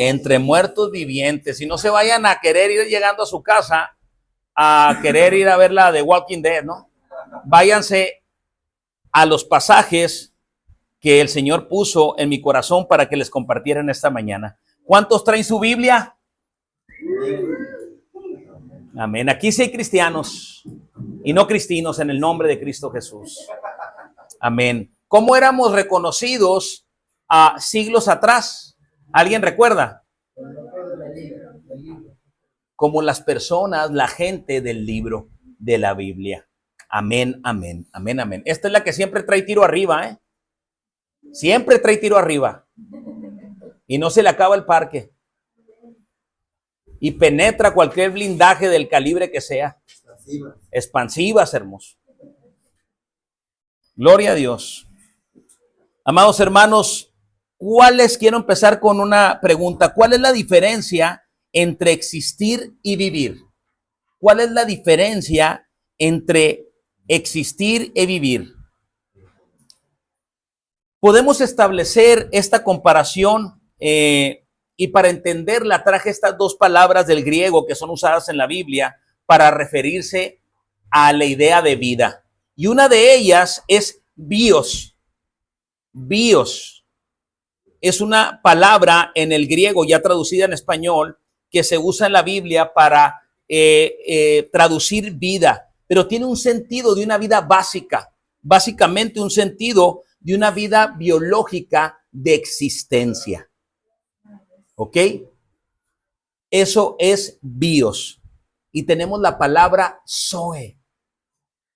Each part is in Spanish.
entre muertos vivientes. Y no se vayan a querer ir llegando a su casa a querer ir a ver la de Walking Dead, ¿no? Váyanse a los pasajes que el Señor puso en mi corazón para que les compartieran esta mañana. ¿Cuántos traen su Biblia? Amén. Aquí sí hay cristianos y no cristinos en el nombre de Cristo Jesús. Amén. ¿Cómo éramos reconocidos a siglos atrás? ¿Alguien recuerda? Como las personas, la gente del libro de la Biblia. Amén, amén, amén, amén. Esta es la que siempre trae tiro arriba, ¿eh? Siempre trae tiro arriba. Y no se le acaba el parque. Y penetra cualquier blindaje del calibre que sea. Expansivas, hermoso. Gloria a Dios. Amados hermanos, quiero empezar con una pregunta. ¿Cuál es la diferencia entre existir y vivir? ¿Cuál es la diferencia entre existir y vivir? Podemos establecer esta comparación y para entenderla traje estas dos palabras del griego que son usadas en la Biblia para referirse a la idea de vida. Y una de ellas es bios. Bios es una palabra en el griego ya traducida en español que se usa en la Biblia para traducir vida, pero tiene un sentido de una vida básica, básicamente un sentido de una vida biológica de existencia. ¿Ok? Eso es bios. Y tenemos la palabra zoe.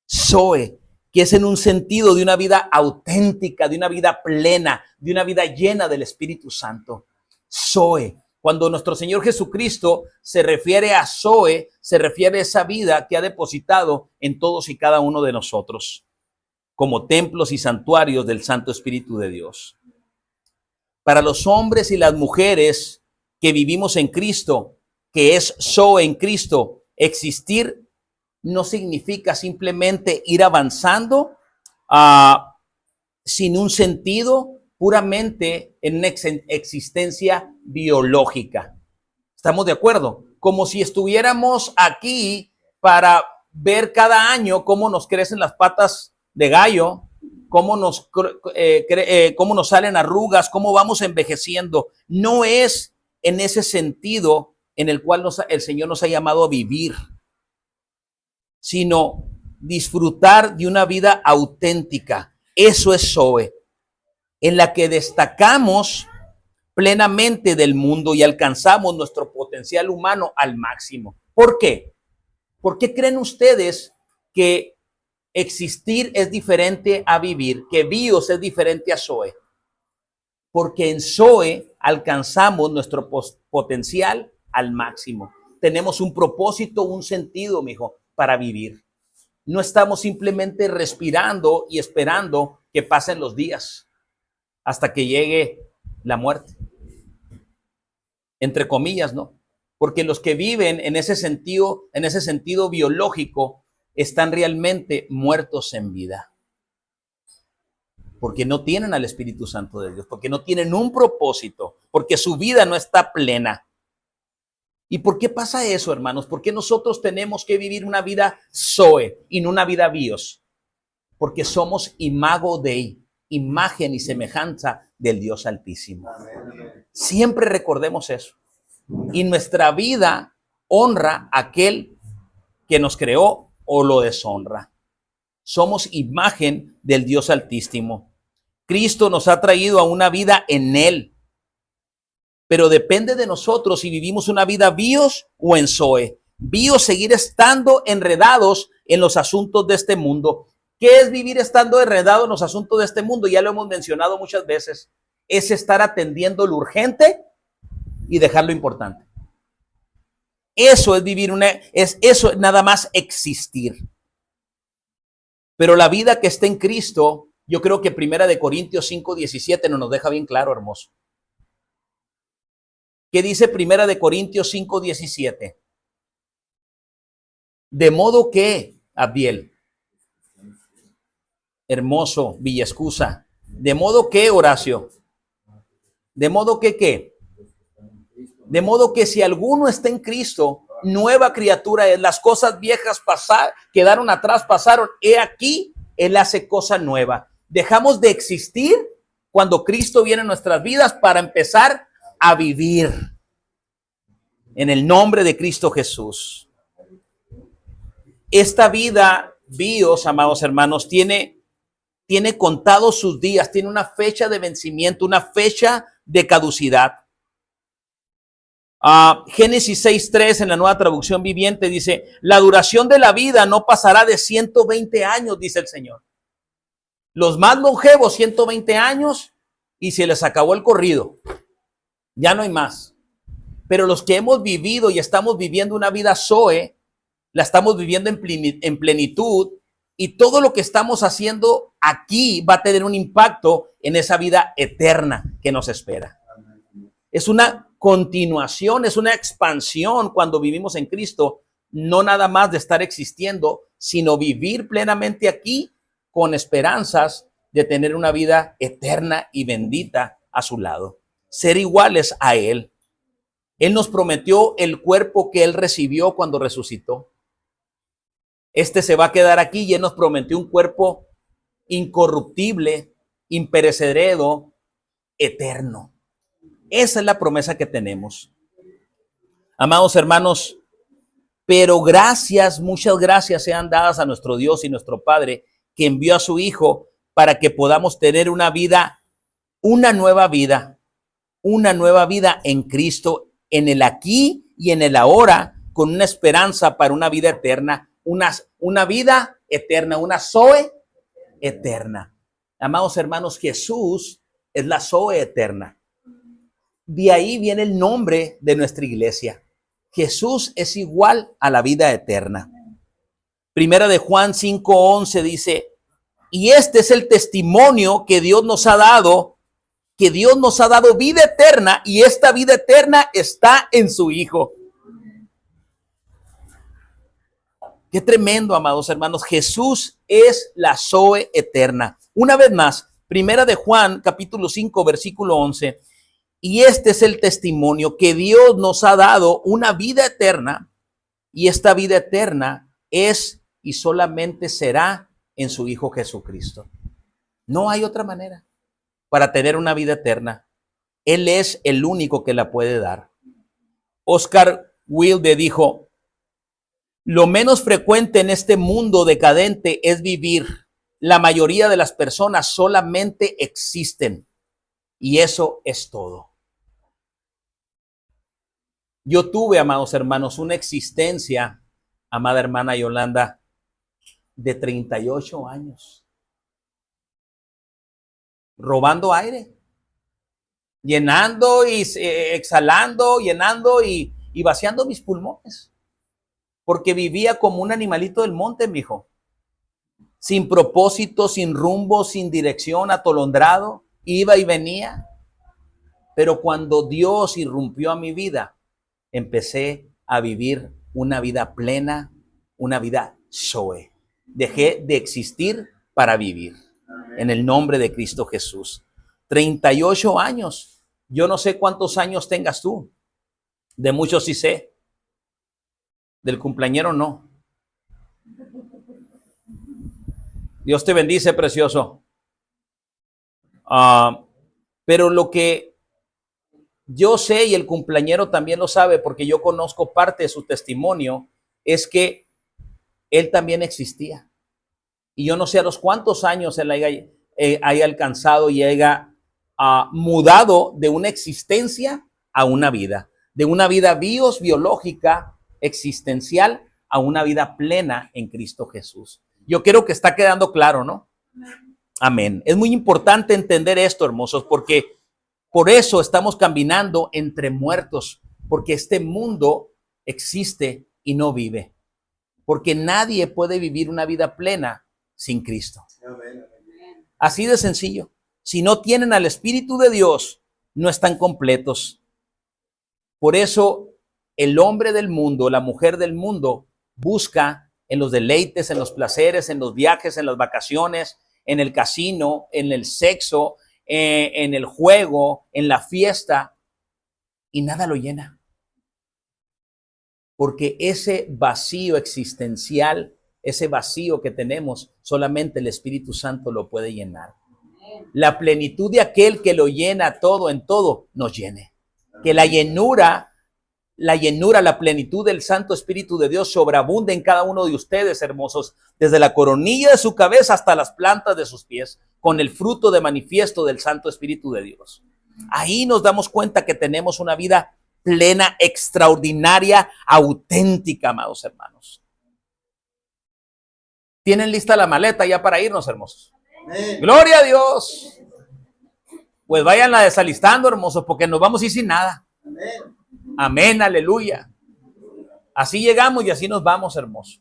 Zoe, que es en un sentido de una vida auténtica, de una vida plena, de una vida llena del Espíritu Santo. Zoe. Cuando nuestro Señor Jesucristo se refiere a Zoe, se refiere a esa vida que ha depositado en todos y cada uno de nosotros, como templos y santuarios del Santo Espíritu de Dios. Para los hombres y las mujeres que vivimos en Cristo, que es Zoe en Cristo, existir no significa simplemente ir avanzando sin un sentido, puramente en una existencia biológica. ¿Estamos de acuerdo? Como si estuviéramos aquí para ver cada año cómo nos crecen las patas de gallo, cómo nos salen arrugas, cómo vamos envejeciendo. No es en ese sentido en el cual el Señor nos ha llamado a vivir, sino disfrutar de una vida auténtica. Eso es Zoe, en la que destacamos plenamente del mundo y alcanzamos nuestro potencial humano al máximo. ¿Por qué? ¿Por qué creen ustedes que existir es diferente a vivir, que bios es diferente a Zoe? Porque en Zoe alcanzamos nuestro potencial al máximo. Tenemos un propósito, un sentido, mijo, para vivir. No estamos simplemente respirando y esperando que pasen los días hasta que llegue la muerte. Entre comillas, ¿no? Porque los que viven en ese sentido biológico, están realmente muertos en vida. Porque no tienen al Espíritu Santo de Dios, porque no tienen un propósito, porque su vida no está plena. ¿Y por qué pasa eso, hermanos? ¿Por qué nosotros tenemos que vivir una vida Zoe y no una vida bios? Porque somos imago Dei, imagen y semejanza del Dios Altísimo. Siempre recordemos eso. Y nuestra vida honra a aquel que nos creó o lo deshonra. Somos imagen del Dios Altísimo. Cristo nos ha traído a una vida en Él. Pero depende de nosotros si vivimos una vida bios o en Zoe. Bios, seguir estando enredados en los asuntos de este mundo. ¿Qué es vivir estando enredado en los asuntos de este mundo? Ya lo hemos mencionado muchas veces. Es estar atendiendo lo urgente y dejar lo importante. Eso es vivir eso es nada más existir. Pero la vida que está en Cristo, yo creo que 1 Corintios 5:17 nos deja bien claro, hermoso. ¿Qué dice 1 Corintios 5:17? De modo que, Abdiel, hermoso, Villescusa, de modo que, Horacio, de modo que, ¿qué? De modo que si alguno está en Cristo, nueva criatura es. Las cosas viejas quedaron atrás, pasaron. He aquí, Él hace cosa nueva. Dejamos de existir cuando Cristo viene a nuestras vidas para empezar a vivir. En el nombre de Cristo Jesús. Esta vida, bios, amados hermanos, tiene contados sus días, tiene una fecha de vencimiento, una fecha de caducidad. Génesis 6:3 en la Nueva Traducción Viviente dice, la duración de la vida no pasará de 120 años, dice el Señor. Los más longevos, 120 años, y se les acabó el corrido. Ya no hay más. Pero los que hemos vivido y estamos viviendo una vida Zoe, la estamos viviendo en plenitud, y todo lo que estamos haciendo aquí va a tener un impacto en esa vida eterna que nos espera. Es una continuación, es una expansión cuando vivimos en Cristo, no nada más de estar existiendo, sino vivir plenamente aquí con esperanzas de tener una vida eterna y bendita a su lado. Ser iguales a Él. Él nos prometió el cuerpo que Él recibió cuando resucitó. Este se va a quedar aquí y Él nos prometió un cuerpo incorruptible, imperecedero, eterno. Esa es la promesa que tenemos. Amados hermanos, pero gracias, muchas gracias sean dadas a nuestro Dios y nuestro Padre, que envió a su Hijo para que podamos tener una vida, una nueva vida en Cristo, en el aquí y en el ahora, con una esperanza para una vida eterna, una vida eterna, una Zoe eterna. Amados hermanos, Jesús es la Zoe eterna. De ahí viene el nombre de nuestra iglesia. Jesús es igual a la vida eterna. Primera de Juan 5:11 dice, y este es el testimonio que Dios nos ha dado, vida eterna, y esta vida eterna está en su Hijo. Qué tremendo, amados hermanos. Jesús es la Zoe eterna. Una vez más, Primera de Juan, capítulo 5, versículo 11. Y este es el testimonio que Dios nos ha dado, una vida eterna, y esta vida eterna es y solamente será en su Hijo Jesucristo. No hay otra manera para tener una vida eterna. Él es el único que la puede dar. Oscar Wilde dijo, lo menos frecuente en este mundo decadente es vivir. La mayoría de las personas solamente existen. Y eso es todo. Yo tuve, amados hermanos, una existencia, amada hermana Yolanda, de 38 años. Robando aire. Llenando y exhalando, llenando y vaciando mis pulmones. Porque vivía como un animalito del monte, mijo. Sin propósito, sin rumbo, sin dirección, atolondrado. Iba y venía. Pero cuando Dios irrumpió a mi vida, empecé a vivir una vida plena, una vida Zoe. Dejé de existir para vivir. En el nombre de Cristo Jesús. 38 años. Yo no sé cuántos años tengas tú. De muchos sí sé. Del cumpleañero no. Dios te bendice, precioso. Pero lo que yo sé, y el cumpleañero también lo sabe, porque yo conozco parte de su testimonio, es que él también existía. Y yo no sé a los cuántos años él haya alcanzado y haya mudado de una existencia a una vida. De una vida biológica, existencial, a una vida plena en Cristo Jesús. Yo creo que está quedando claro, ¿no? Amén. Es muy importante entender esto, hermosos, porque por eso estamos caminando entre muertos, porque este mundo existe y no vive. Porque nadie puede vivir una vida plena sin Cristo. Así de sencillo. Si no tienen al Espíritu de Dios, no están completos. Por eso el hombre del mundo, la mujer del mundo, busca en los deleites, en los placeres, en los viajes, en las vacaciones, en el casino, en el sexo, en el juego, en la fiesta, y nada lo llena. porque ese vacío existencial, ese vacío que tenemos, solamente el Espíritu Santo lo puede llenar. La plenitud de aquel que lo llena todo en todo, nos llene. Que la llenura, la plenitud del Santo Espíritu de Dios sobreabunde en cada uno de ustedes, hermosos, desde la coronilla de su cabeza hasta las plantas de sus pies, con el fruto de manifiesto del Santo Espíritu de Dios. Ahí nos damos cuenta que tenemos una vida plena, extraordinaria, auténtica, amados hermanos. ¿Tienen lista la maleta ya para irnos, hermosos? Amén. Gloria a Dios. Pues váyanla desalistando, hermosos, porque nos vamos a ir sin nada. Amén. Amén, aleluya. Así llegamos y así nos vamos, hermosos.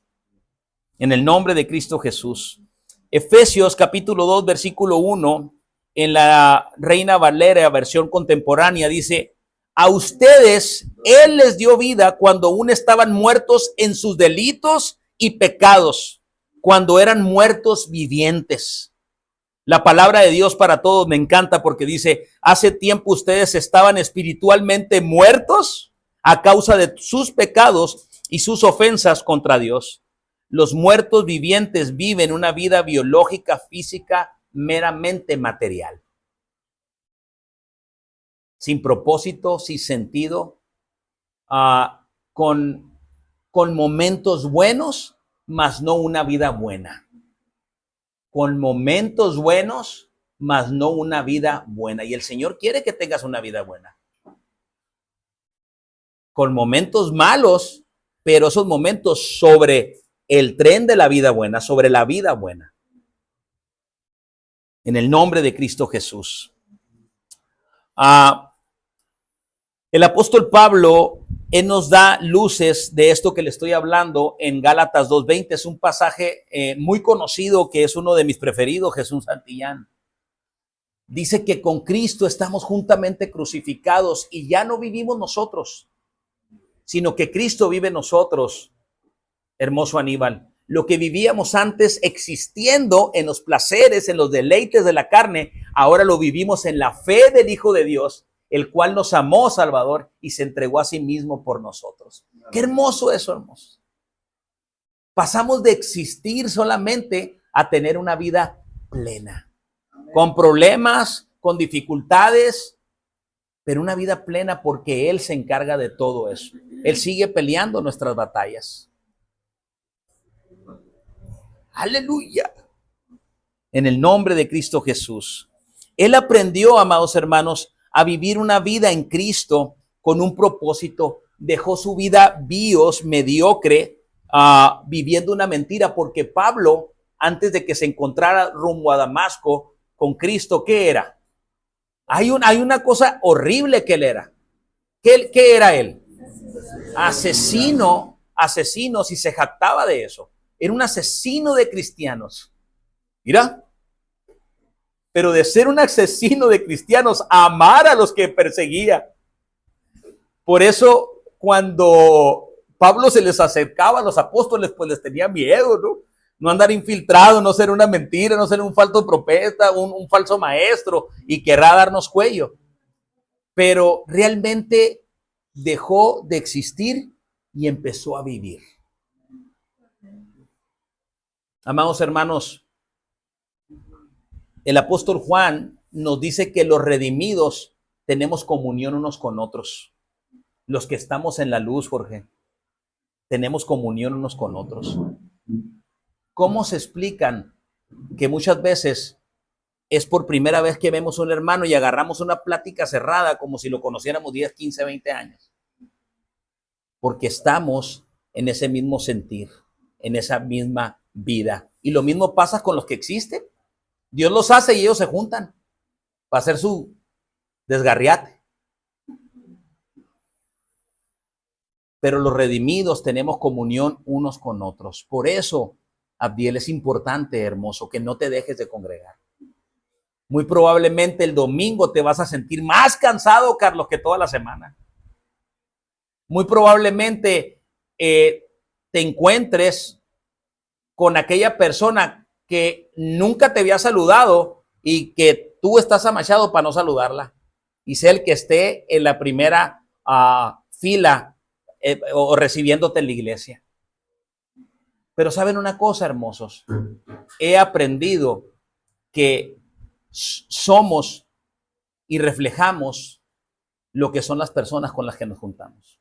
En el nombre de Cristo Jesús. Efesios capítulo 2, versículo 1, en la Reina Valera, versión contemporánea, dice: a ustedes Él les dio vida cuando aún estaban muertos en sus delitos y pecados, cuando eran muertos vivientes. La palabra de Dios para todos me encanta porque dice: hace tiempo ustedes estaban espiritualmente muertos a causa de sus pecados y sus ofensas contra Dios. Los muertos vivientes viven una vida biológica, física, meramente material. Sin propósito, sin sentido, con momentos buenos, mas no una vida buena. Con momentos buenos, mas no una vida buena. Y el Señor quiere que tengas una vida buena. Con momentos malos, pero esos momentos sobre el tren de la vida buena, sobre la vida buena. En el nombre de Cristo Jesús. El apóstol Pablo, él nos da luces de esto que le estoy hablando en Gálatas 2:20. Es un pasaje muy conocido que es uno de mis preferidos, Jesús Santillán. Dice que con Cristo estamos juntamente crucificados y ya no vivimos nosotros, sino que Cristo vive en nosotros, hermoso Aníbal. Lo que vivíamos antes existiendo en los placeres, en los deleites de la carne, ahora lo vivimos en la fe del Hijo de Dios, el cual nos amó, Salvador, y se entregó a sí mismo por nosotros. Qué hermoso eso, hermoso. Pasamos de existir solamente a tener una vida plena, con problemas, con dificultades, pero una vida plena porque Él se encarga de todo eso. Él sigue peleando nuestras batallas. Aleluya. En el nombre de Cristo Jesús. Él aprendió, amados hermanos, a vivir una vida en Cristo con un propósito. Dejó su vida mediocre, viviendo una mentira, porque Pablo, antes de que se encontrara rumbo a Damasco con Cristo, ¿qué era? Hay una cosa horrible que él era. ¿Qué era él? Asesino, si se jactaba de eso. Era un asesino de cristianos. Mira. Pero de ser un asesino de cristianos, amar a los que perseguía. Por eso, cuando Pablo se les acercaba a los apóstoles, pues les tenía miedo, ¿no? No andar infiltrado, no ser una mentira, no ser un falso profeta, un falso maestro y querrá darnos cuello. Pero realmente dejó de existir y empezó a vivir. Amados hermanos, el apóstol Juan nos dice que los redimidos tenemos comunión unos con otros. Los que estamos en la luz, Jorge, tenemos comunión unos con otros. ¿Cómo se explican que muchas veces es por primera vez que vemos a un hermano y agarramos una plática cerrada como si lo conociéramos 10, 15, 20 años? Porque estamos en ese mismo sentir, en esa misma vida. Y lo mismo pasa con los que existen. Dios los hace y ellos se juntan para hacer su desgarriate. Pero los redimidos tenemos comunión unos con otros. Por eso, Abdiel, es importante, hermoso, que no te dejes de congregar. Muy probablemente el domingo te vas a sentir más cansado, Carlos, que toda la semana. Muy probablemente te encuentres con aquella persona que nunca te había saludado y que tú estás amachado para no saludarla. Y sé el que esté en la primera fila o recibiéndote en la iglesia. Pero ¿saben una cosa, hermosos? He aprendido que somos y reflejamos lo que son las personas con las que nos juntamos.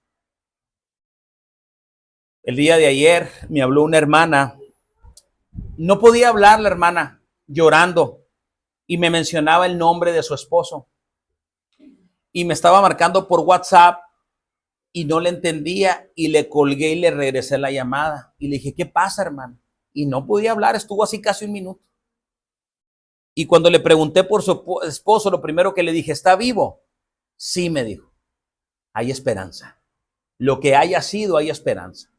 El día de ayer me habló una hermana. No podía hablar la hermana, llorando, y me mencionaba el nombre de su esposo. Y me estaba marcando por WhatsApp y no le entendía y le colgué y le regresé la llamada. Y le dije, ¿qué pasa, hermano? Y no podía hablar, estuvo así casi un minuto. Y cuando le pregunté por su esposo, lo primero que le dije, ¿está vivo? Sí, me dijo, hay esperanza. Lo que haya sido, hay esperanza.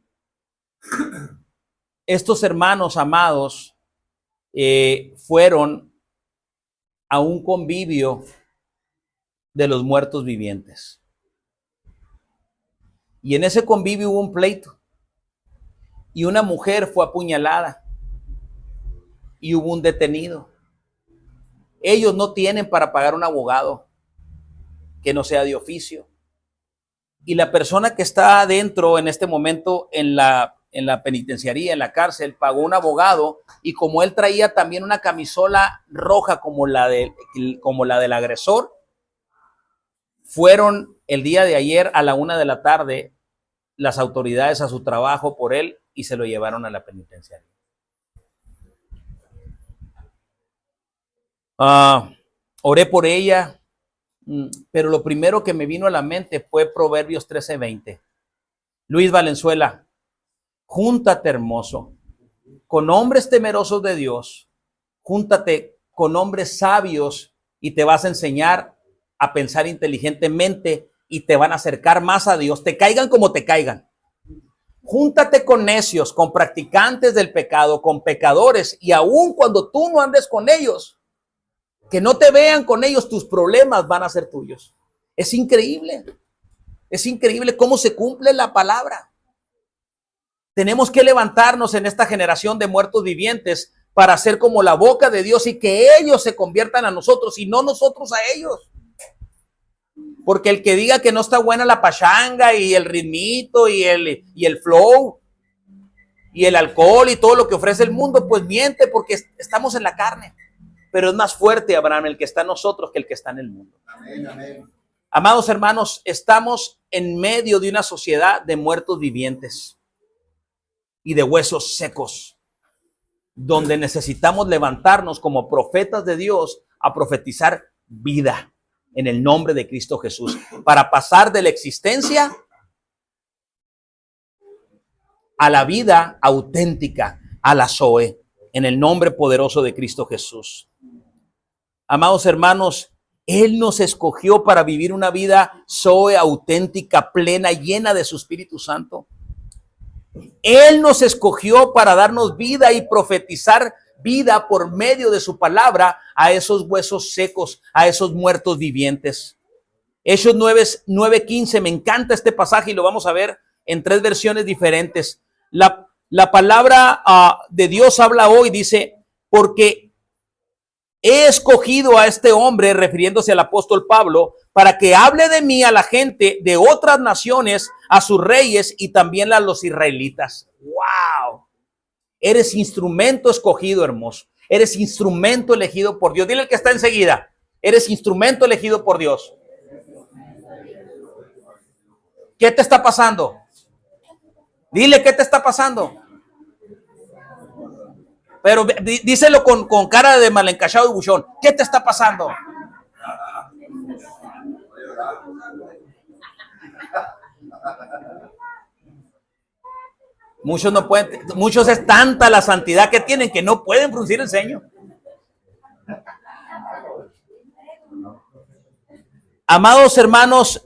Estos hermanos amados fueron a un convivio de los muertos vivientes. Y en ese convivio hubo un pleito. Y una mujer fue apuñalada. Y hubo un detenido. Ellos no tienen para pagar un abogado que no sea de oficio. Y la persona que está adentro en este momento en la penitenciaría, en la cárcel, pagó un abogado, y como él traía también una camisola roja como la del agresor, fueron el día de ayer a la 1 de la tarde las autoridades a su trabajo por él y se lo llevaron a la penitenciaria. Oré por ella, pero lo primero que me vino a la mente fue Proverbios 13:20. Luis Valenzuela, júntate, hermoso, con hombres temerosos de Dios, júntate con hombres sabios y te vas a enseñar a pensar inteligentemente y te van a acercar más a Dios, te caigan como te caigan. Júntate con necios, con practicantes del pecado, con pecadores, y aun cuando tú no andes con ellos, que no te vean con ellos, tus problemas van a ser tuyos. Es increíble cómo se cumple la palabra. Tenemos que levantarnos en esta generación de muertos vivientes para ser como la boca de Dios y que ellos se conviertan a nosotros y no nosotros a ellos. Porque el que diga que no está buena la pachanga y el ritmito y el flow y el alcohol y todo lo que ofrece el mundo, pues miente, porque estamos en la carne. Pero es más fuerte, Abraham, el que está en nosotros que el que está en el mundo. Amén, amén. Amados hermanos, estamos en medio de una sociedad de muertos vivientes y de huesos secos, donde necesitamos levantarnos como profetas de Dios a profetizar vida en el nombre de Cristo Jesús, para pasar de la existencia a la vida auténtica, a la Zoe, en el nombre poderoso de Cristo Jesús. Amados hermanos, Él nos escogió para vivir una vida Zoe, auténtica, plena, llena de su Espíritu Santo. Él nos escogió para darnos vida y profetizar vida por medio de su palabra a esos huesos secos, a esos muertos vivientes. Hechos 9:15, me encanta este pasaje y lo vamos a ver en 3 versiones diferentes. La palabra de Dios habla hoy, dice, porque he escogido a este hombre, refiriéndose al apóstol Pablo, para que hable de mí a la gente de otras naciones, a sus reyes y también a los israelitas. ¡Wow! Eres instrumento escogido, hermoso. Eres instrumento elegido por Dios. Dile al que está enseguida, eres instrumento elegido por Dios. ¿Qué te está pasando? Dile, ¿qué te está pasando? Pero díselo con cara de mal encachado y buchón. ¿Qué te está pasando? Muchos no pueden, muchos es tanta la santidad que tienen que no pueden fruncir el ceño. Amados hermanos,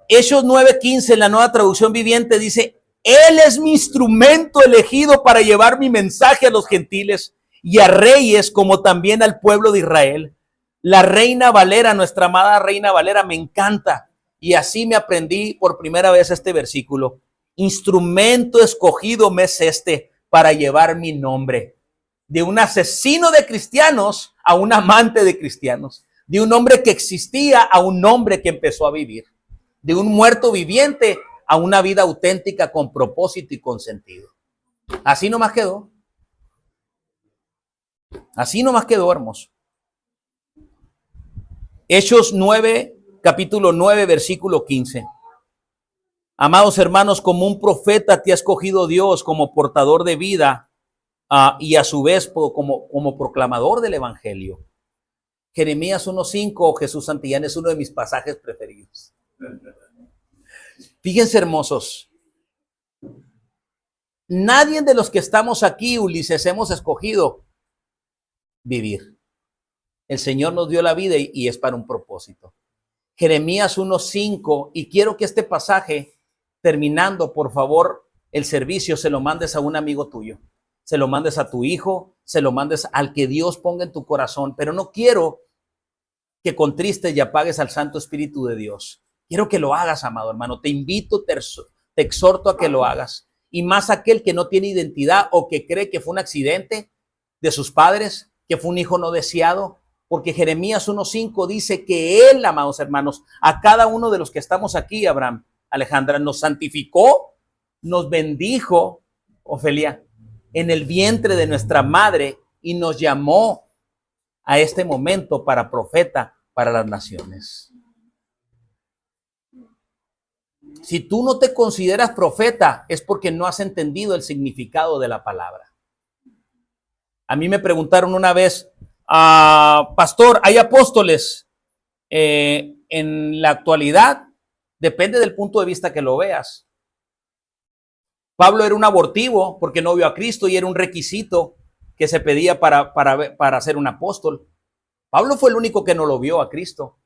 Hechos 9:15 en la Nueva Traducción Viviente dice: Él es mi instrumento elegido para llevar mi mensaje a los gentiles y a reyes, como también al pueblo de Israel. La Reina Valera, nuestra amada Reina Valera, me encanta. Y así me aprendí por primera vez este versículo. Instrumento escogido me es este para llevar mi nombre. De un asesino de cristianos a un amante de cristianos. De un hombre que existía a un hombre que empezó a vivir. De un muerto viviente a una vida auténtica con propósito y con sentido. Así nomás quedó. Así nomás quedó, hermoso. Hechos 9, capítulo 9, versículo 15. Amados hermanos, como un profeta te ha escogido Dios como portador de vida y a su vez como proclamador del evangelio. Jeremías 1:5, Jesús Santillán, es uno de mis pasajes preferidos. Fíjense, hermosos. Nadie de los que estamos aquí, Ulises, hemos escogido vivir. El Señor nos dio la vida y es para un propósito. Jeremías 1:5, y quiero que este pasaje, terminando, por favor, el servicio, se lo mandes a un amigo tuyo, se lo mandes a tu hijo, se lo mandes al que Dios ponga en tu corazón, pero no quiero que contristes y apagues al Santo Espíritu de Dios. Quiero que lo hagas, amado hermano. Te invito, te exhorto a que lo hagas. Y más aquel que no tiene identidad o que cree que fue un accidente de sus padres, que fue un hijo no deseado, porque Jeremías 1:5 dice que Él, amados hermanos, a cada uno de los que estamos aquí, Abraham, Alejandra, nos santificó, nos bendijo, Ofelia, en el vientre de nuestra madre y nos llamó a este momento para profeta para las naciones. Si tú no te consideras profeta, es porque no has entendido el significado de la palabra. A mí me preguntaron una vez, pastor, ¿hay apóstoles en la actualidad? Depende del punto de vista que lo veas. Pablo era un abortivo porque no vio a Cristo y era un requisito que se pedía para ser un apóstol. Pablo fue el único que no lo vio a Cristo.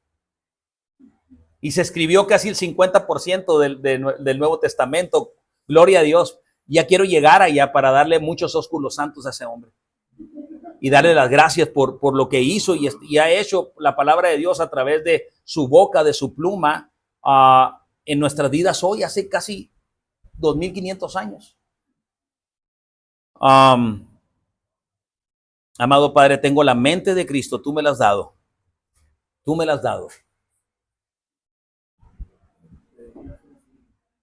Y se escribió casi el 50% del Nuevo Testamento. Gloria a Dios. Ya quiero llegar allá para darle muchos ósculos santos a ese hombre. Y darle las gracias por lo que hizo y ha hecho la palabra de Dios a través de su boca, de su pluma, en nuestras vidas hoy, hace casi 2500 años. Amado Padre, tengo la mente de Cristo, tú me la has dado. Tú me la has dado.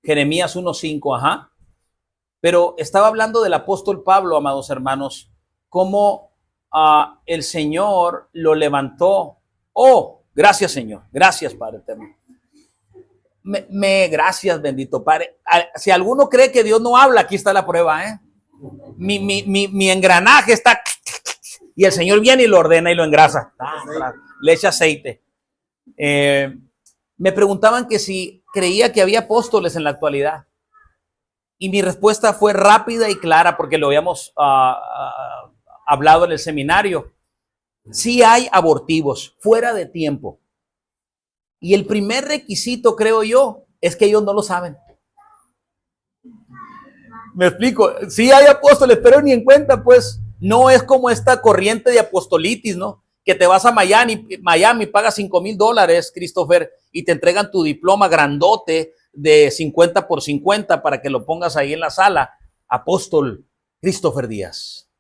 Jeremías 1:5, ajá. Pero estaba hablando del apóstol Pablo, amados hermanos, cómo el Señor lo levantó. Oh, gracias, Señor. Gracias, Padre eterno. Gracias, bendito Padre. Si alguno cree que Dios no habla, aquí está la prueba, ¿eh? Mi engranaje está y el Señor viene y lo ordena y lo engrasa. Le echa aceite. Me preguntaban que si creía que había apóstoles en la actualidad. Y mi respuesta fue rápida y clara porque lo habíamos hablado en el seminario. Sí hay abortivos fuera de tiempo. Y el primer requisito, creo yo, es que ellos no lo saben. Me explico. Sí hay apóstoles, pero ni en cuenta, pues. No es como esta corriente de apostolitis, ¿no? Que te vas a Miami, pagas $5,000, Christopher, y te entregan tu diploma grandote de 50 por 50 para que lo pongas ahí en la sala. Apóstol Christopher Díaz.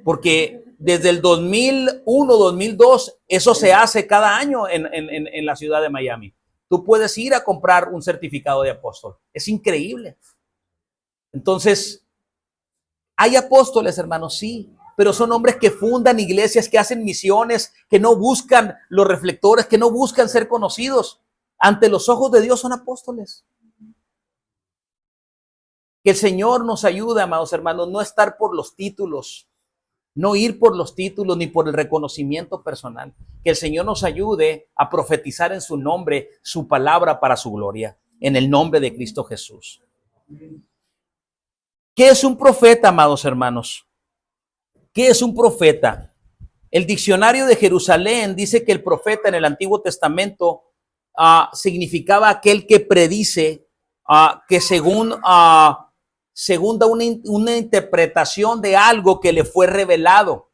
Porque desde el 2001, 2002, eso se hace cada año en la ciudad de Miami. Tú puedes ir a comprar un certificado de apóstol. Es increíble. Entonces, hay apóstoles, hermanos, sí, pero son hombres que fundan iglesias, que hacen misiones, que no buscan los reflectores, que no buscan ser conocidos. Ante los ojos de Dios son apóstoles. Que el Señor nos ayude, amados hermanos, no estar por los títulos, no ir por los títulos ni por el reconocimiento personal. Que el Señor nos ayude a profetizar en su nombre, su palabra para su gloria, en el nombre de Cristo Jesús. ¿Qué es un profeta, amados hermanos? ¿Qué es un profeta? El diccionario de Jerusalén dice que el profeta en el Antiguo Testamento significaba aquel que predice, que según da una interpretación de algo que le fue revelado.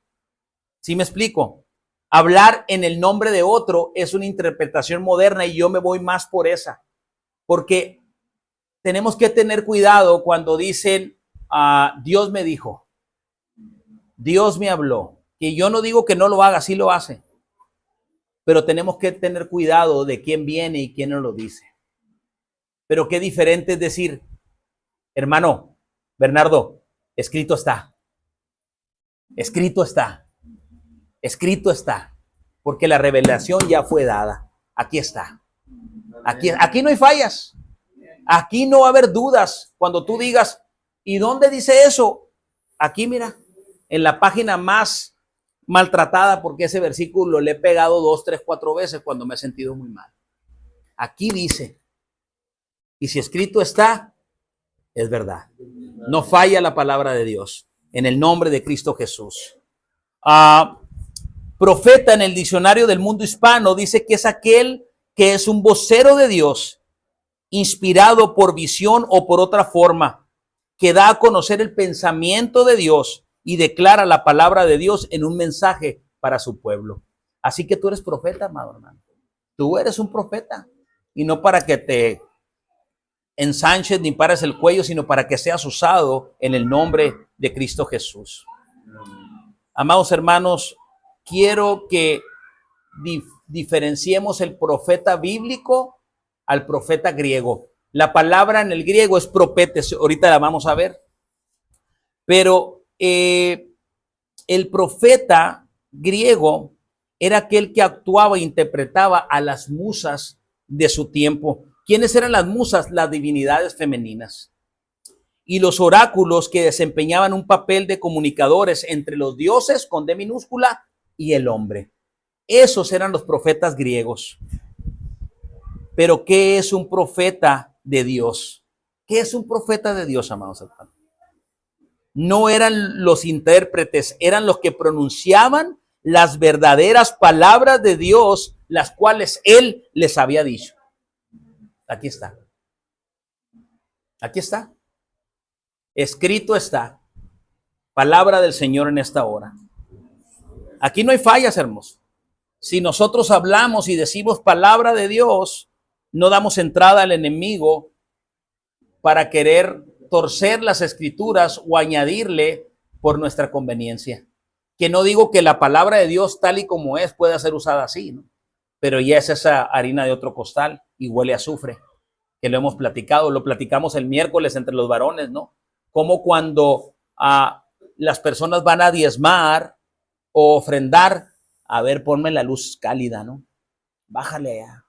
¿Sí me explico? Hablar en el nombre de otro es una interpretación moderna y yo me voy más por esa. Porque tenemos que tener cuidado cuando dicen, Dios me dijo, Dios me habló, que yo no digo que no lo haga, sí lo hace, pero tenemos que tener cuidado de quién viene y quién nos lo dice. Pero qué diferente es decir, hermano Bernardo, escrito está, escrito está, escrito está, porque la revelación ya fue dada. Aquí está. Aquí no hay fallas. Aquí no va a haber dudas. Cuando tú digas, ¿y dónde dice eso? Aquí, mira, en la página más maltratada, porque ese versículo le he pegado 2, 3, 4 veces cuando me he sentido muy mal. Aquí dice, y si escrito está, es verdad. No falla la palabra de Dios. En el nombre de Cristo Jesús. Profeta en el diccionario del mundo hispano dice que es aquel que es un vocero de Dios, inspirado por visión o por otra forma, que da a conocer el pensamiento de Dios y declara la palabra de Dios en un mensaje para su pueblo. Así que tú eres profeta, amado hermano. Tú eres un profeta. Y no para que te ensanches ni pares el cuello, sino para que seas usado en el nombre de Cristo Jesús. Amados hermanos, quiero que diferenciemos el profeta bíblico al profeta griego. La palabra en el griego es profetes, ahorita la vamos a ver. Pero el profeta griego era aquel que actuaba e interpretaba a las musas de su tiempo. ¿Quiénes eran las musas? Las divinidades femeninas. Y los oráculos que desempeñaban un papel de comunicadores entre los dioses con D minúscula y el hombre. Esos eran los profetas griegos. Pero ¿qué es un profeta de Dios? ¿Qué es un profeta de Dios, amados hermanos? No eran los intérpretes, eran los que pronunciaban las verdaderas palabras de Dios, las cuales Él les había dicho. Aquí está. Aquí está. Escrito está. Palabra del Señor en esta hora. Aquí no hay fallas, hermanos. Si nosotros hablamos y decimos palabra de Dios, no damos entrada al enemigo para querer torcer las escrituras o añadirle por nuestra conveniencia. Que no digo que la palabra de Dios tal y como es pueda ser usada así, ¿no? Pero ya es esa harina de otro costal y huele a azufre, que lo hemos platicado, lo platicamos el miércoles entre los varones, ¿no? Como cuando las personas van a diezmar o ofrendar, a ver, ponme la luz cálida, ¿no? Bájale allá.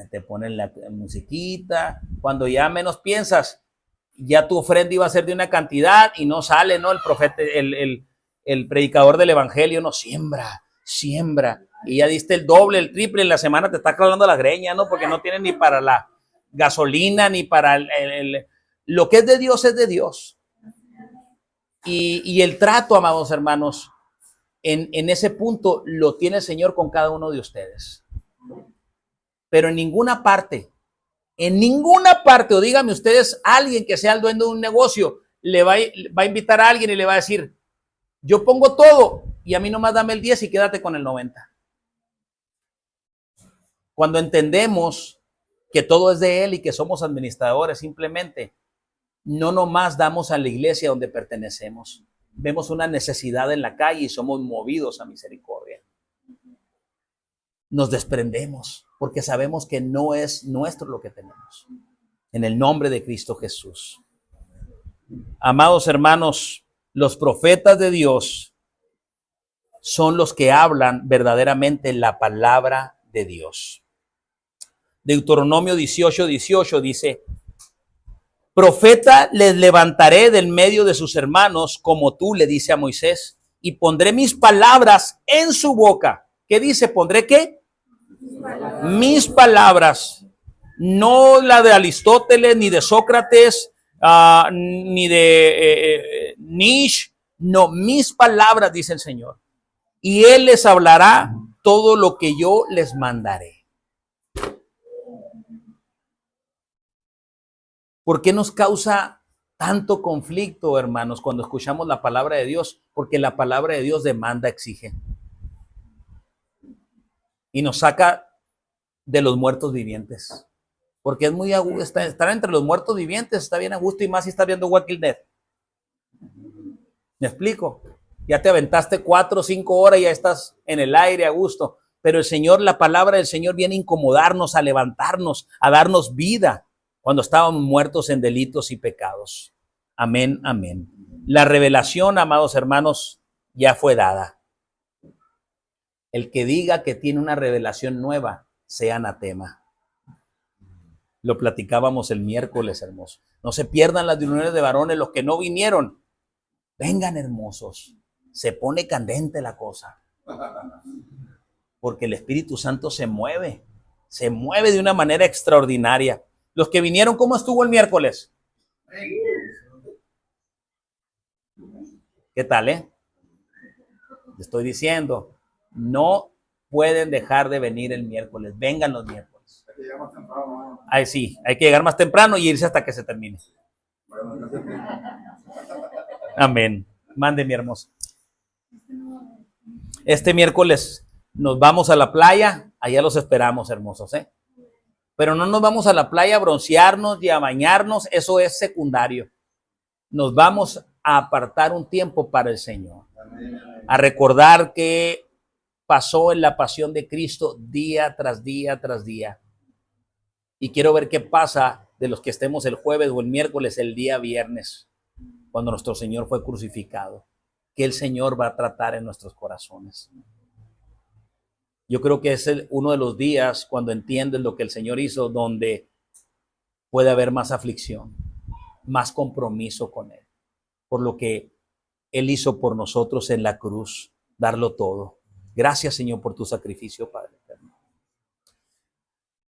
Te ponen la musiquita. Cuando ya menos piensas, ya tu ofrenda iba a ser de una cantidad y no sale, ¿no? El profeta, el predicador del evangelio, no siembra. Y ya diste el doble, el triple, en la semana te está clavando la greña, ¿no? Porque no tienen ni para la gasolina, ni para lo que es de Dios es de Dios. Y el trato, amados hermanos, en ese punto lo tiene el Señor con cada uno de ustedes. Pero en ninguna parte, o díganme ustedes, alguien que sea el dueño de un negocio, le va a invitar a alguien y le va a decir, yo pongo todo y a mí nomás dame el 10 y quédate con el 90. Cuando entendemos que todo es de Él y que somos administradores, simplemente no nomás damos a la iglesia donde pertenecemos. Vemos una necesidad en la calle y somos movidos a misericordia. Nos desprendemos porque sabemos que no es nuestro lo que tenemos. En el nombre de Cristo Jesús. Amados hermanos, los profetas de Dios son los que hablan verdaderamente la palabra de Dios. Deuteronomio 18:18 dice, profeta les levantaré del medio de sus hermanos, como tú, le dice a Moisés, y pondré mis palabras en su boca. ¿Qué dice? ¿Pondré qué? Mis palabras, no la de Aristóteles, ni de Sócrates, ni de Nietzsche, no, mis palabras, dice el Señor. Y Él les hablará todo lo que yo les mandaré. ¿Por qué nos causa tanto conflicto, hermanos, cuando escuchamos la palabra de Dios? Porque la palabra de Dios demanda, exige. Y nos saca de los muertos vivientes. Porque es muy a gusto, estar entre los muertos vivientes está bien a gusto, y más si estás viendo Walking Dead. ¿Me explico? Ya te aventaste 4 o 5 horas y ya estás en el aire a gusto. pero el Señor, la palabra del Señor viene a incomodarnos, a levantarnos, a darnos vida cuando estábamos muertos en delitos y pecados. Amén, amén. La revelación, amados hermanos, ya fue dada. El que diga que tiene una revelación nueva, sea anatema. Lo platicábamos el miércoles, hermoso. No se pierdan las reuniones de varones, los que no vinieron. Vengan, hermosos. Se pone candente la cosa. Porque el Espíritu Santo se mueve de una manera extraordinaria. Los que vinieron, ¿cómo estuvo el miércoles? ¿Qué tal, Te estoy diciendo, no pueden dejar de venir el miércoles. Vengan los miércoles. Hay que llegar más temprano. Ay, sí, hay que llegar más temprano y irse hasta que se termine. Amén. Mande, mi hermoso. Este miércoles nos vamos a la playa. Allá los esperamos, hermosos, Pero no nos vamos a la playa a broncearnos y a bañarnos. Eso es secundario. Nos vamos a apartar un tiempo para el Señor. A recordar que pasó en la pasión de Cristo día tras día tras día. Y quiero ver qué pasa de los que estemos el jueves o el miércoles, el día viernes, cuando nuestro Señor fue crucificado. Que el Señor va a tratar en nuestros corazones. Yo creo que es uno de los días cuando entiendes lo que el Señor hizo, donde puede haber más aflicción, más compromiso con Él, por lo que Él hizo por nosotros en la cruz, darlo todo. Gracias, Señor, por tu sacrificio, Padre eterno.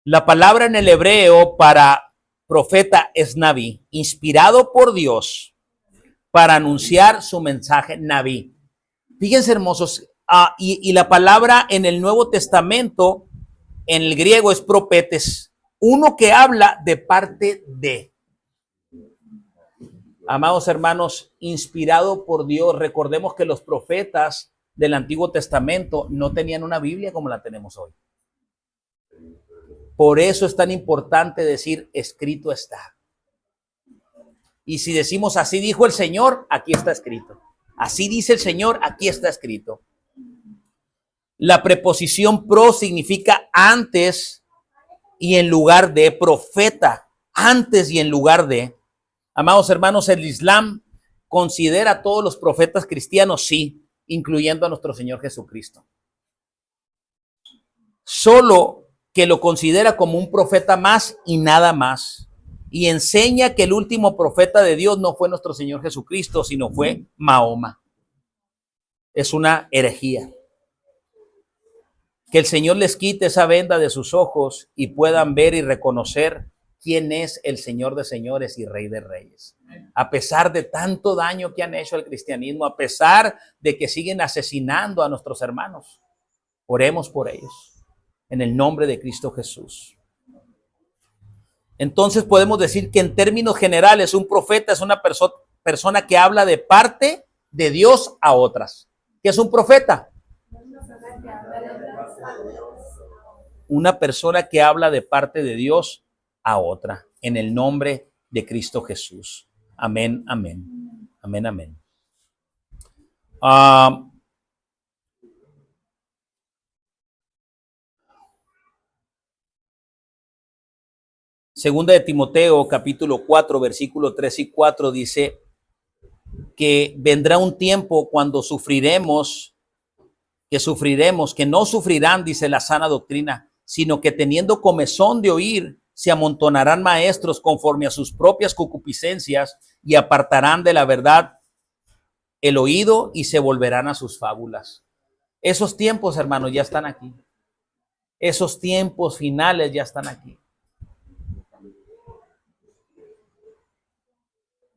La palabra en el hebreo para profeta es Naví, inspirado por Dios para anunciar su mensaje, Naví. Fíjense, hermosos, y la palabra en el Nuevo Testamento, en el griego, es propetes, uno que habla de parte de. Amados hermanos, inspirado por Dios. Recordemos que los profetas del Antiguo Testamento no tenían una Biblia como la tenemos hoy. Por eso es tan importante decir, escrito está. Y si decimos, así dijo el Señor, aquí está escrito. Así dice el Señor, aquí está escrito. La preposición pro significa antes y en lugar de, profeta, antes y en lugar de. Amados hermanos, el Islam considera a todos los profetas cristianos, sí, incluyendo a nuestro Señor Jesucristo. Solo que lo considera como un profeta más y nada más. Y enseña que el último profeta de Dios no fue nuestro Señor Jesucristo, sino fue Mahoma. Es una herejía. Que el Señor les quite esa venda de sus ojos y puedan ver y reconocer quién es el Señor de señores y Rey de reyes. A pesar de tanto daño que han hecho al cristianismo, a pesar de que siguen asesinando a nuestros hermanos, oremos por ellos en el nombre de Cristo Jesús. Entonces podemos decir que en términos generales un profeta es una persona que habla de parte de Dios a otras. ¿Qué es un profeta? Una persona que habla de parte de Dios a otra, en el nombre de Cristo Jesús. Amén, amén. Amén, amén. Segunda de Timoteo, capítulo 4, versículo 3 y 4, dice que vendrá un tiempo cuando sufriremos, que no sufrirán, dice la sana doctrina, sino que teniendo comezón de oír, se amontonarán maestros conforme a sus propias concupiscencias y apartarán de la verdad el oído y se volverán a sus fábulas. Esos tiempos, hermanos, ya están aquí. Esos tiempos finales ya están aquí.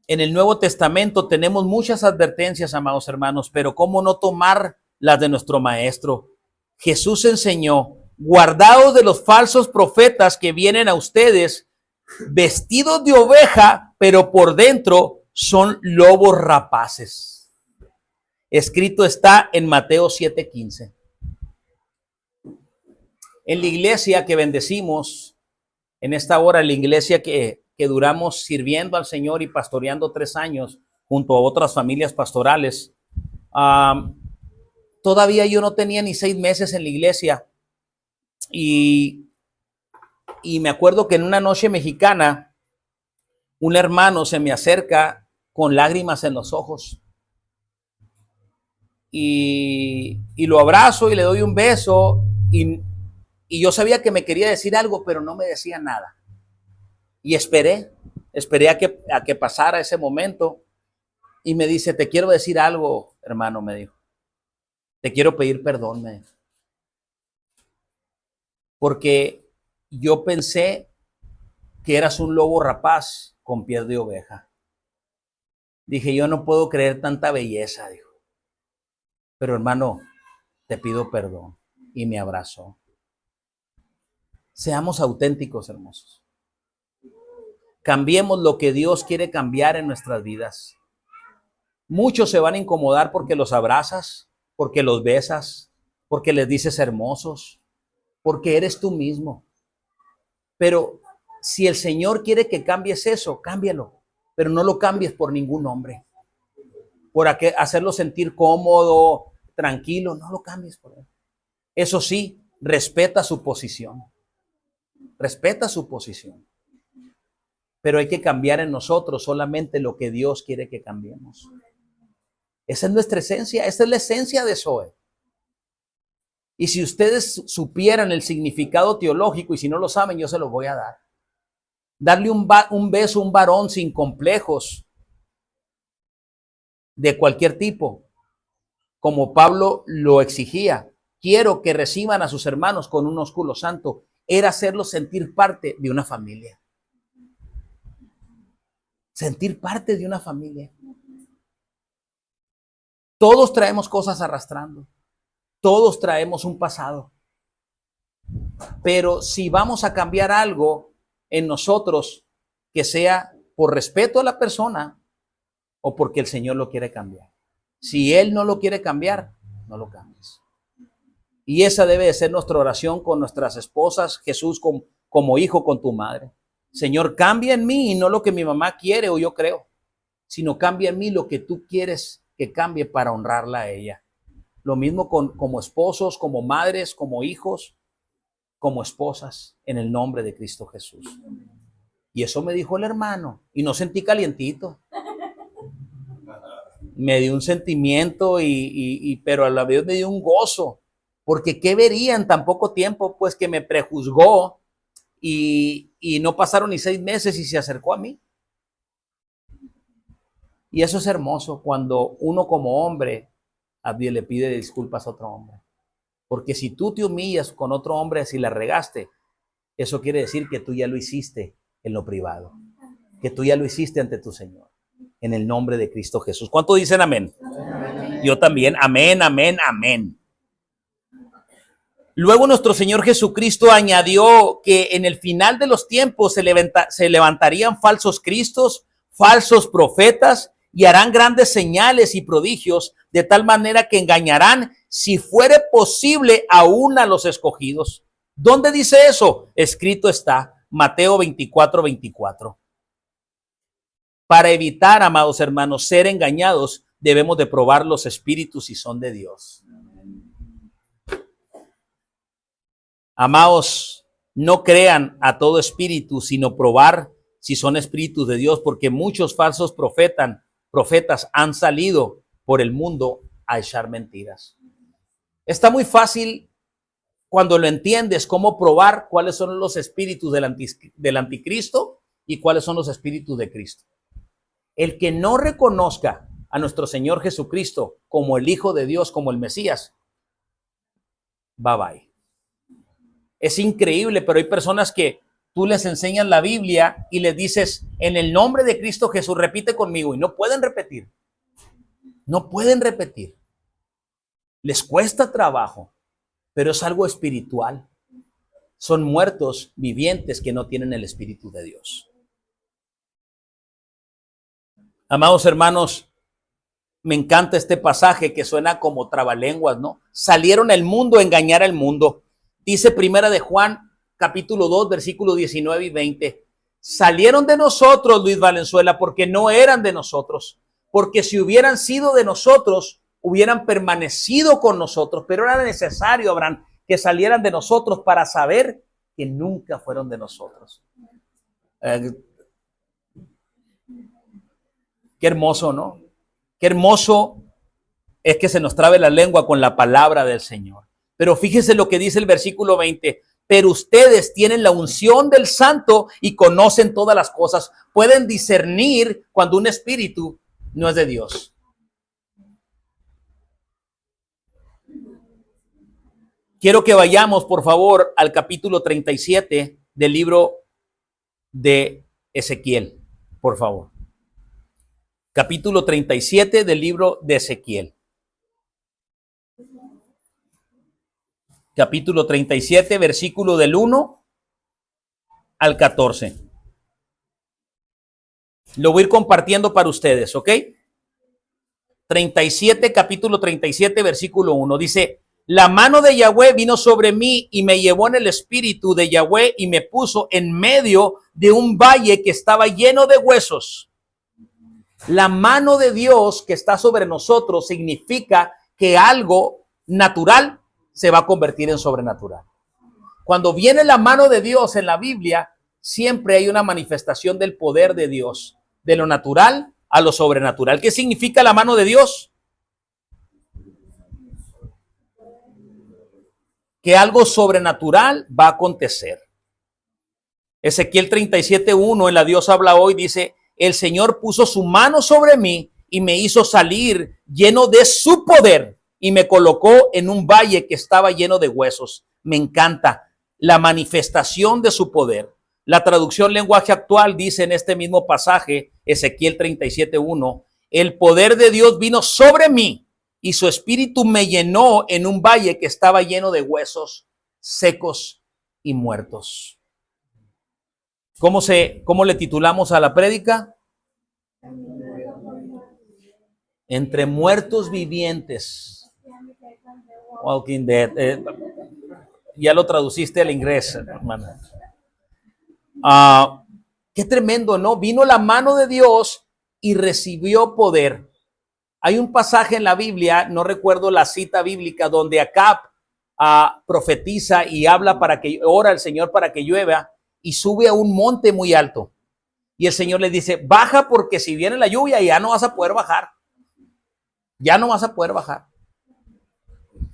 En el Nuevo Testamento tenemos muchas advertencias, amados hermanos, pero ¿cómo no tomar las de nuestro Maestro? Jesús enseñó, guardaos de los falsos profetas que vienen a ustedes vestidos de oveja, pero por dentro son lobos rapaces. Escrito está en Mateo 7:15. En la iglesia que bendecimos, en esta hora, la iglesia que duramos sirviendo al Señor y pastoreando 3 años junto a otras familias pastorales, todavía yo no tenía ni 6 meses en la iglesia Y, y me acuerdo que en una noche mexicana, un hermano se me acerca con lágrimas en los ojos. Y lo abrazo y le doy un beso. Y yo sabía que me quería decir algo, pero no me decía nada. Y esperé a que pasara ese momento. Y me dice, te quiero decir algo, hermano, me dijo. Te quiero pedir perdón, me dijo. Porque yo pensé que eras un lobo rapaz con piel de oveja. Dije, yo no puedo creer tanta belleza, dijo. Pero hermano, te pido perdón. Y me abrazó. Seamos auténticos, hermosos. Cambiemos lo que Dios quiere cambiar en nuestras vidas. Muchos se van a incomodar porque los abrazas, porque los besas, porque les dices hermosos, porque eres tú mismo. Pero si el Señor quiere que cambies eso, cámbialo. Pero no lo cambies por ningún hombre. Por hacerlo sentir cómodo, tranquilo, no lo cambies por él. Eso sí, respeta su posición. Respeta su posición. Pero hay que cambiar en nosotros solamente lo que Dios quiere que cambiemos. Esa es nuestra esencia, esa es la esencia de Zoe. Y si ustedes supieran el significado teológico, y si no lo saben, yo se los voy a dar. Darle un beso a un varón sin complejos de cualquier tipo, como Pablo lo exigía. Quiero que reciban a sus hermanos con un ósculo santo. Era hacerlos sentir parte de una familia. Sentir parte de una familia. Todos traemos cosas arrastrando. Todos traemos un pasado. Pero si vamos a cambiar algo en nosotros, que sea por respeto a la persona o porque el Señor lo quiere cambiar. Si Él no lo quiere cambiar, no lo cambies. Y esa debe de ser nuestra oración con nuestras esposas, Jesús como hijo con tu madre. Señor, cambia en mí y no lo que mi mamá quiere o yo creo, sino cambia en mí lo que tú quieres que cambie para honrarla a ella. Lo mismo como esposos, como madres, como hijos, como esposas, en el nombre de Cristo Jesús. Y eso me dijo el hermano, y no sentí calientito. Me dio un sentimiento, pero a la vez me dio un gozo, porque ¿qué vería en tan poco tiempo? Pues que me prejuzgó y no pasaron ni 6 meses y se acercó a mí. Y eso es hermoso cuando uno como hombre le pide disculpas a otro hombre. Porque si tú te humillas con otro hombre, si la regaste, eso quiere decir que tú ya lo hiciste en lo privado, que tú ya lo hiciste ante tu Señor, en el nombre de Cristo Jesús. ¿Cuánto dicen amén? Amén. Yo también, amén, amén, amén. Luego nuestro Señor Jesucristo añadió que en el final de los tiempos se levantarían falsos cristos, falsos profetas, y harán grandes señales y prodigios, de tal manera que engañarán, si fuere posible, aún a los escogidos. ¿Dónde dice eso? Escrito está, Mateo 24:24. Para evitar, amados hermanos, ser engañados, debemos de probar los espíritus si son de Dios. Amados, no crean a todo espíritu, sino probar si son espíritus de Dios, porque muchos falsos profetas han salido por el mundo a echar mentiras. Está muy fácil cuando lo entiendes cómo probar cuáles son los espíritus del anticristo y cuáles son los espíritus de Cristo. El que no reconozca a nuestro Señor Jesucristo como el Hijo de Dios, como el Mesías, bye bye. Es increíble, pero hay personas que tú les enseñas la Biblia y les dices, en el nombre de Cristo Jesús, repite conmigo, y no pueden repetir. No pueden repetir. Les cuesta trabajo, pero es algo espiritual. Son muertos vivientes que no tienen el Espíritu de Dios. Amados hermanos, me encanta este pasaje que suena como trabalenguas, ¿no? Salieron al mundo a engañar al mundo. Dice Primera de Juan, capítulo 2, versículos 19 y 20. Salieron de nosotros, Luis Valenzuela, porque no eran de nosotros. Porque si hubieran sido de nosotros, hubieran permanecido con nosotros. Pero era necesario, Abraham, que salieran de nosotros para saber que nunca fueron de nosotros. Qué hermoso, ¿no? Qué hermoso es que se nos trabe la lengua con la palabra del Señor. Pero fíjese lo que dice el versículo 20. Pero ustedes tienen la unción del Santo y conocen todas las cosas. Pueden discernir cuando un espíritu no es de Dios. Quiero que vayamos, por favor, al capítulo 37 del libro de Ezequiel, por favor. Capítulo 37 del libro de Ezequiel. Capítulo 37, versículo del 1 al 14. Lo voy a ir compartiendo para ustedes, ¿ok? 37, capítulo 37, versículo 1. Dice: la mano de Yahweh vino sobre mí y me llevó en el espíritu de Yahweh y me puso en medio de un valle que estaba lleno de huesos. La mano de Dios que está sobre nosotros significa que algo natural se va a convertir en sobrenatural. Cuando viene la mano de Dios en la Biblia, siempre hay una manifestación del poder de Dios, de lo natural a lo sobrenatural. ¿Qué significa la mano de Dios? Que algo sobrenatural va a acontecer. Ezequiel 37:1 en la Dios habla hoy dice: el Señor puso su mano sobre mí y me hizo salir lleno de su poder y me colocó en un valle que estaba lleno de huesos. Me encanta la manifestación de su poder. La traducción lenguaje actual dice en este mismo pasaje, Ezequiel 37:1, el poder de Dios vino sobre mí y su espíritu me llenó en un valle que estaba lleno de huesos secos y muertos. ¿Cómo le titulamos a la prédica? Entre muertos vivientes. Walking Dead. Ya lo traduciste al inglés, hermano. Qué tremendo, ¿no? Vino la mano de Dios y recibió poder. Hay un pasaje en la Biblia, no recuerdo la cita bíblica, donde Acab profetiza y habla ora al Señor para que llueva y sube a un monte muy alto. Y el Señor le dice: baja, porque si viene la lluvia ya no vas a poder bajar. Ya no vas a poder bajar.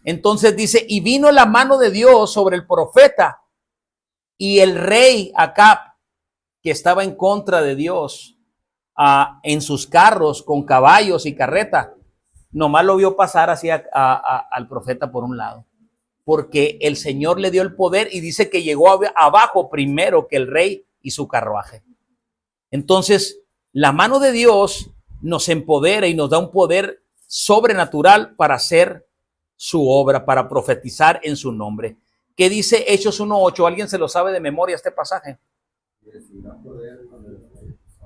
Entonces dice: y vino la mano de Dios sobre el profeta, y el rey Acab, que estaba en contra de Dios, en sus carros con caballos y carreta, nomás lo vio pasar así al profeta por un lado, porque el Señor le dio el poder y dice que llegó abajo primero que el rey y su carruaje. Entonces, la mano de Dios nos empodera y nos da un poder sobrenatural para hacer su obra, para profetizar en su nombre. ¿Qué dice Hechos 1:8? ¿Alguien se lo sabe de memoria este pasaje?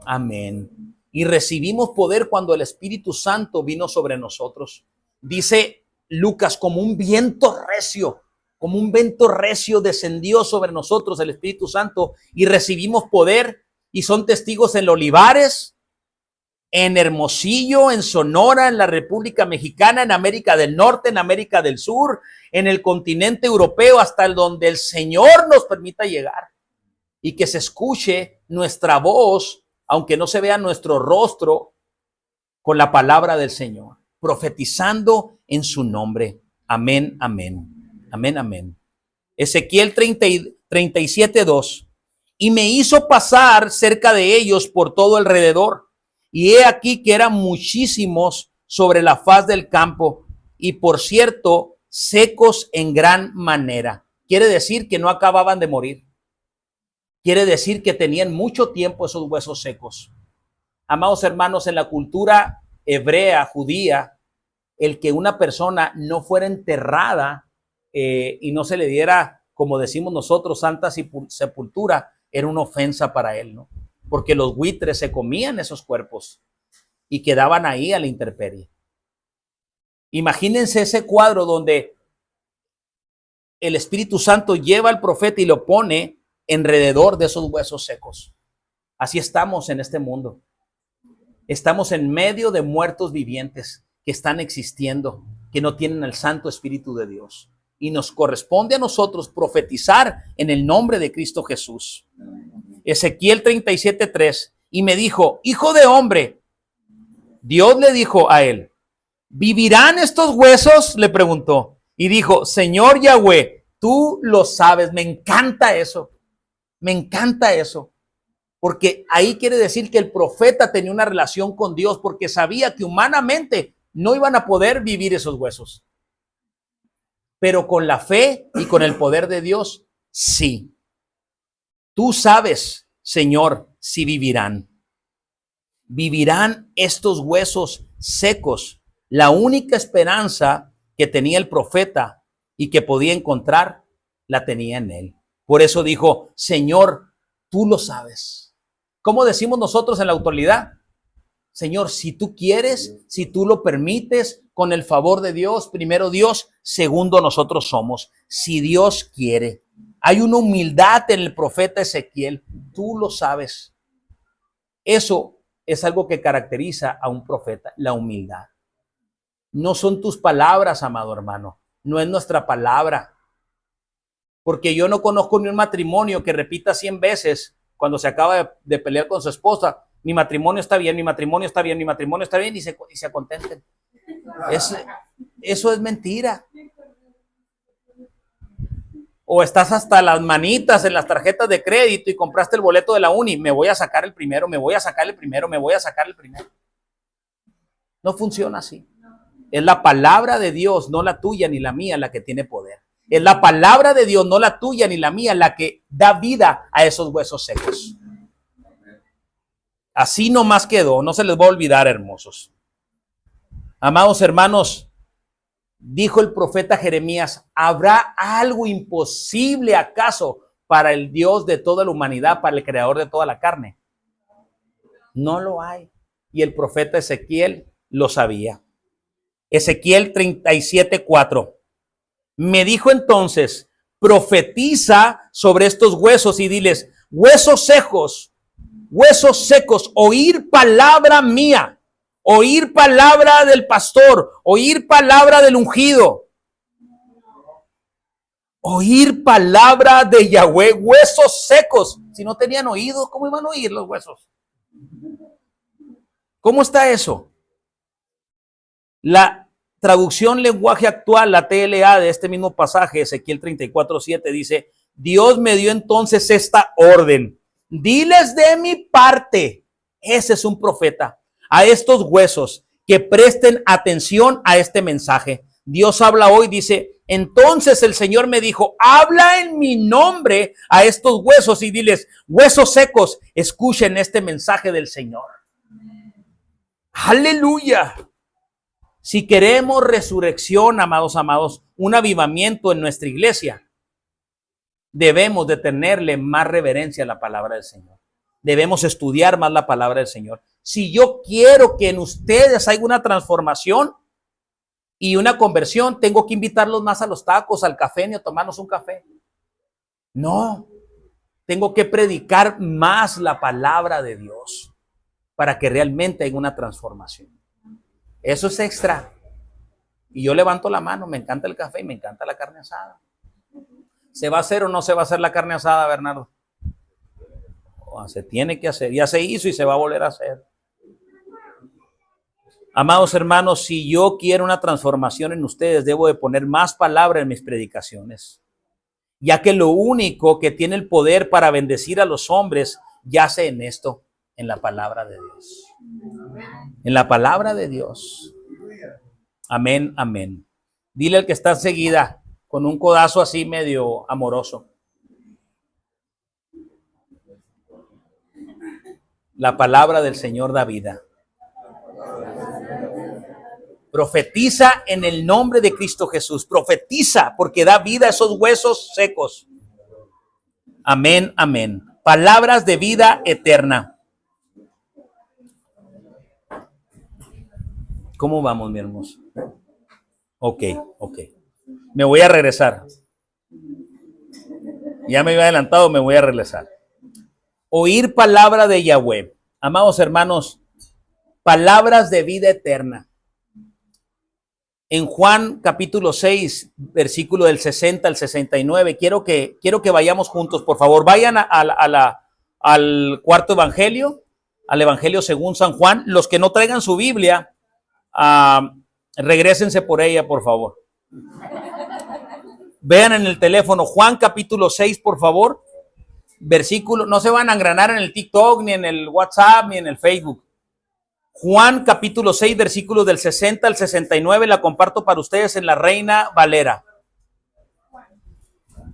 Amén. Y recibimos poder cuando el Espíritu Santo vino sobre nosotros. Dice Lucas: como un viento recio descendió sobre nosotros el Espíritu Santo y recibimos poder y son testigos en Olivares, en Hermosillo, en Sonora, en la República Mexicana, en América del Norte, en América del Sur, en el continente europeo, hasta donde el Señor nos permita llegar y que se escuche nuestra voz, aunque no se vea nuestro rostro, con la palabra del Señor, profetizando en su nombre. Amén, amén. Amén, amén. Ezequiel 37:2. Y me hizo pasar cerca de ellos por todo alrededor. Y he aquí que eran muchísimos sobre la faz del campo, y por cierto, secos en gran manera. Quiere decir que no acababan de morir. Quiere decir que tenían mucho tiempo esos huesos secos. Amados hermanos, en la cultura hebrea, judía, el que una persona no fuera enterrada y no se le diera, como decimos nosotros, santa sepultura, era una ofensa para él, ¿no? Porque los buitres se comían esos cuerpos y quedaban ahí a la intemperie. Imagínense ese cuadro donde el Espíritu Santo lleva al profeta y lo pone alrededor de esos huesos secos. Así estamos en este mundo. Estamos en medio de muertos vivientes que están existiendo, que no tienen el Santo Espíritu de Dios. y nos corresponde a nosotros profetizar en el nombre de Cristo Jesús. Ezequiel 37:3, y me dijo, hijo de hombre, Dios le dijo a él, ¿vivirán estos huesos? Le preguntó, y dijo, Señor Yahweh, tú lo sabes. Me encanta eso, porque ahí quiere decir que el profeta tenía una relación con Dios, porque sabía que humanamente no iban a poder vivir esos huesos, pero con la fe y con el poder de Dios, sí. Tú sabes, Señor, si vivirán. ¿Vivirán estos huesos secos? La única esperanza que tenía el profeta y que podía encontrar, la tenía en él. Por eso dijo, Señor, tú lo sabes. ¿Cómo decimos nosotros en la autoridad? Señor, si tú quieres, si tú lo permites, con el favor de Dios, primero Dios, segundo nosotros somos. Si Dios quiere. Hay una humildad en el profeta Ezequiel, tú lo sabes. Eso es algo que caracteriza a un profeta, la humildad. No son tus palabras, amado hermano, no es nuestra palabra. Porque yo no conozco ni un matrimonio que repita 100 veces cuando se acaba de pelear con su esposa, mi matrimonio está bien, mi matrimonio está bien, mi matrimonio está bien, y se contenten. Eso es mentira. O estás hasta las manitas en las tarjetas de crédito y compraste el boleto de la uni. Me voy a sacar el primero, me voy a sacar el primero, me voy a sacar el primero. No funciona así. Es la palabra de Dios, no la tuya ni la mía, la que tiene poder. Es la palabra de Dios, no la tuya ni la mía, la que da vida a esos huesos secos. Así nomás quedó, no se les va a olvidar, hermosos. Amados hermanos, dijo el profeta Jeremías, ¿habrá algo imposible acaso para el Dios de toda la humanidad, para el creador de toda la carne? No lo hay. Y el profeta Ezequiel lo sabía. Ezequiel 37:4. Me dijo entonces, profetiza sobre estos huesos y diles, huesos secos, oír palabra mía. Oír palabra del pastor, oír palabra del ungido, oír palabra de Yahweh, huesos secos. Si no tenían oídos, ¿cómo iban a oír los huesos? ¿Cómo está eso? La traducción lenguaje actual, la TLA de este mismo pasaje, Ezequiel 34:7, dice, Dios me dio entonces esta orden, diles de mi parte, ese es un profeta, a estos huesos, que presten atención a este mensaje. Dios habla hoy, dice, entonces el Señor me dijo, habla en mi nombre a estos huesos y diles, huesos secos, escuchen este mensaje del Señor. Aleluya. Si queremos resurrección, amados, un avivamiento en nuestra iglesia, debemos de tenerle más reverencia a la palabra del Señor. Debemos estudiar más la palabra del Señor. Si yo quiero que en ustedes haya una transformación y una conversión, tengo que invitarlos más a los tacos, al café, ni a tomarnos un café. No, tengo que predicar más la palabra de Dios para que realmente haya una transformación. Eso es extra. Y yo levanto la mano, me encanta el café y me encanta la carne asada. ¿Se va a hacer o no se va a hacer la carne asada, Bernardo? Se tiene que hacer, ya se hizo y se va a volver a hacer. Amados hermanos, si yo quiero una transformación en ustedes, debo de poner más palabra en mis predicaciones, ya que lo único que tiene el poder para bendecir a los hombres yace en esto, en la palabra de Dios. En la palabra de Dios. Amén, amén. Dile al que está enseguida, con un codazo así medio amoroso, la palabra del Señor da vida. Profetiza en el nombre de Cristo Jesús. Profetiza porque da vida a esos huesos secos. Amén, amén. Palabras de vida eterna. ¿Cómo vamos, mi hermoso? Ok. Me voy a regresar. Ya me había adelantado, me voy a regresar. Oír palabra de Yahweh. Amados hermanos, palabras de vida eterna. en Juan capítulo 6, versículo del 60 al 69. Quiero que vayamos juntos, por favor. Vayan al cuarto evangelio, al evangelio según San Juan. Los que no traigan su Biblia, regrésense por ella, por favor. Vean en el teléfono Juan capítulo 6, por favor. Versículo, no se van a engranar en el TikTok, ni en el WhatsApp, ni en el Facebook. Juan capítulo 6, versículos del 60 al 69, la comparto para ustedes en la Reina Valera.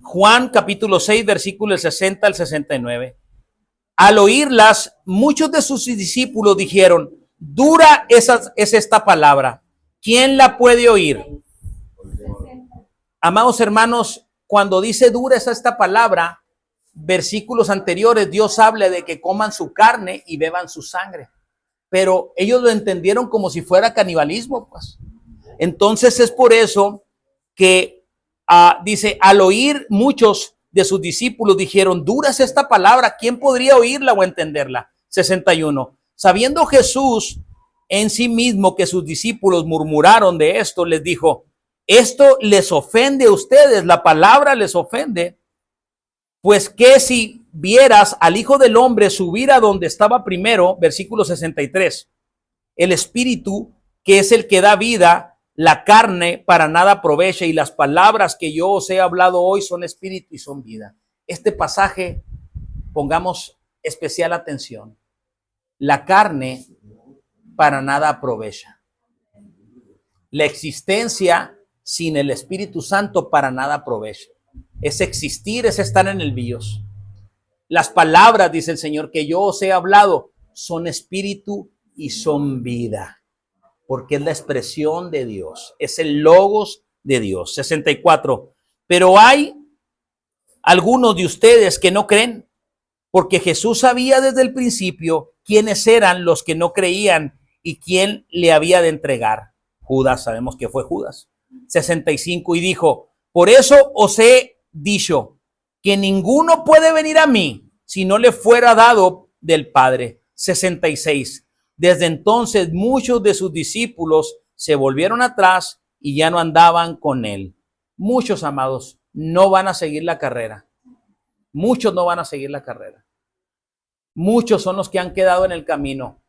Juan capítulo 6, versículos del 60 al 69. Al oírlas, muchos de sus discípulos dijeron, dura es esta palabra. ¿Quién la puede oír? Amados hermanos, cuando dice dura es esta palabra, versículos anteriores, Dios habla de que coman su carne y beban su sangre. Pero ellos lo entendieron como si fuera canibalismo, pues. Entonces es por eso que dice, al oír muchos de sus discípulos dijeron, dura es esta palabra, ¿quién podría oírla o entenderla? 61. Sabiendo Jesús en sí mismo que sus discípulos murmuraron de esto, les dijo, esto les ofende a ustedes, la palabra les ofende, pues que si vieras al Hijo del Hombre subir a donde estaba primero, versículo 63, el Espíritu, que es el que da vida, la carne para nada aprovecha, y las palabras que yo os he hablado hoy son espíritu y son vida. Este pasaje, pongamos especial atención. La carne para nada aprovecha. La existencia sin el Espíritu Santo para nada aprovecha. Es existir, es estar en el bios. Las palabras, dice el Señor, que yo os he hablado, son espíritu y son vida, porque es la expresión de Dios, es el logos de Dios. 64. Pero hay algunos de ustedes que no creen, porque Jesús sabía desde el principio quiénes eran los que no creían y quién le había de entregar. Judas, sabemos que fue Judas. 65. Y dijo, por eso os he dicho que ninguno puede venir a mí si no le fuera dado del Padre. 66. Desde entonces muchos de sus discípulos se volvieron atrás y ya no andaban con él. Muchos, amados, no van a seguir la carrera. Muchos no van a seguir la carrera. Muchos son los que han quedado en el camino,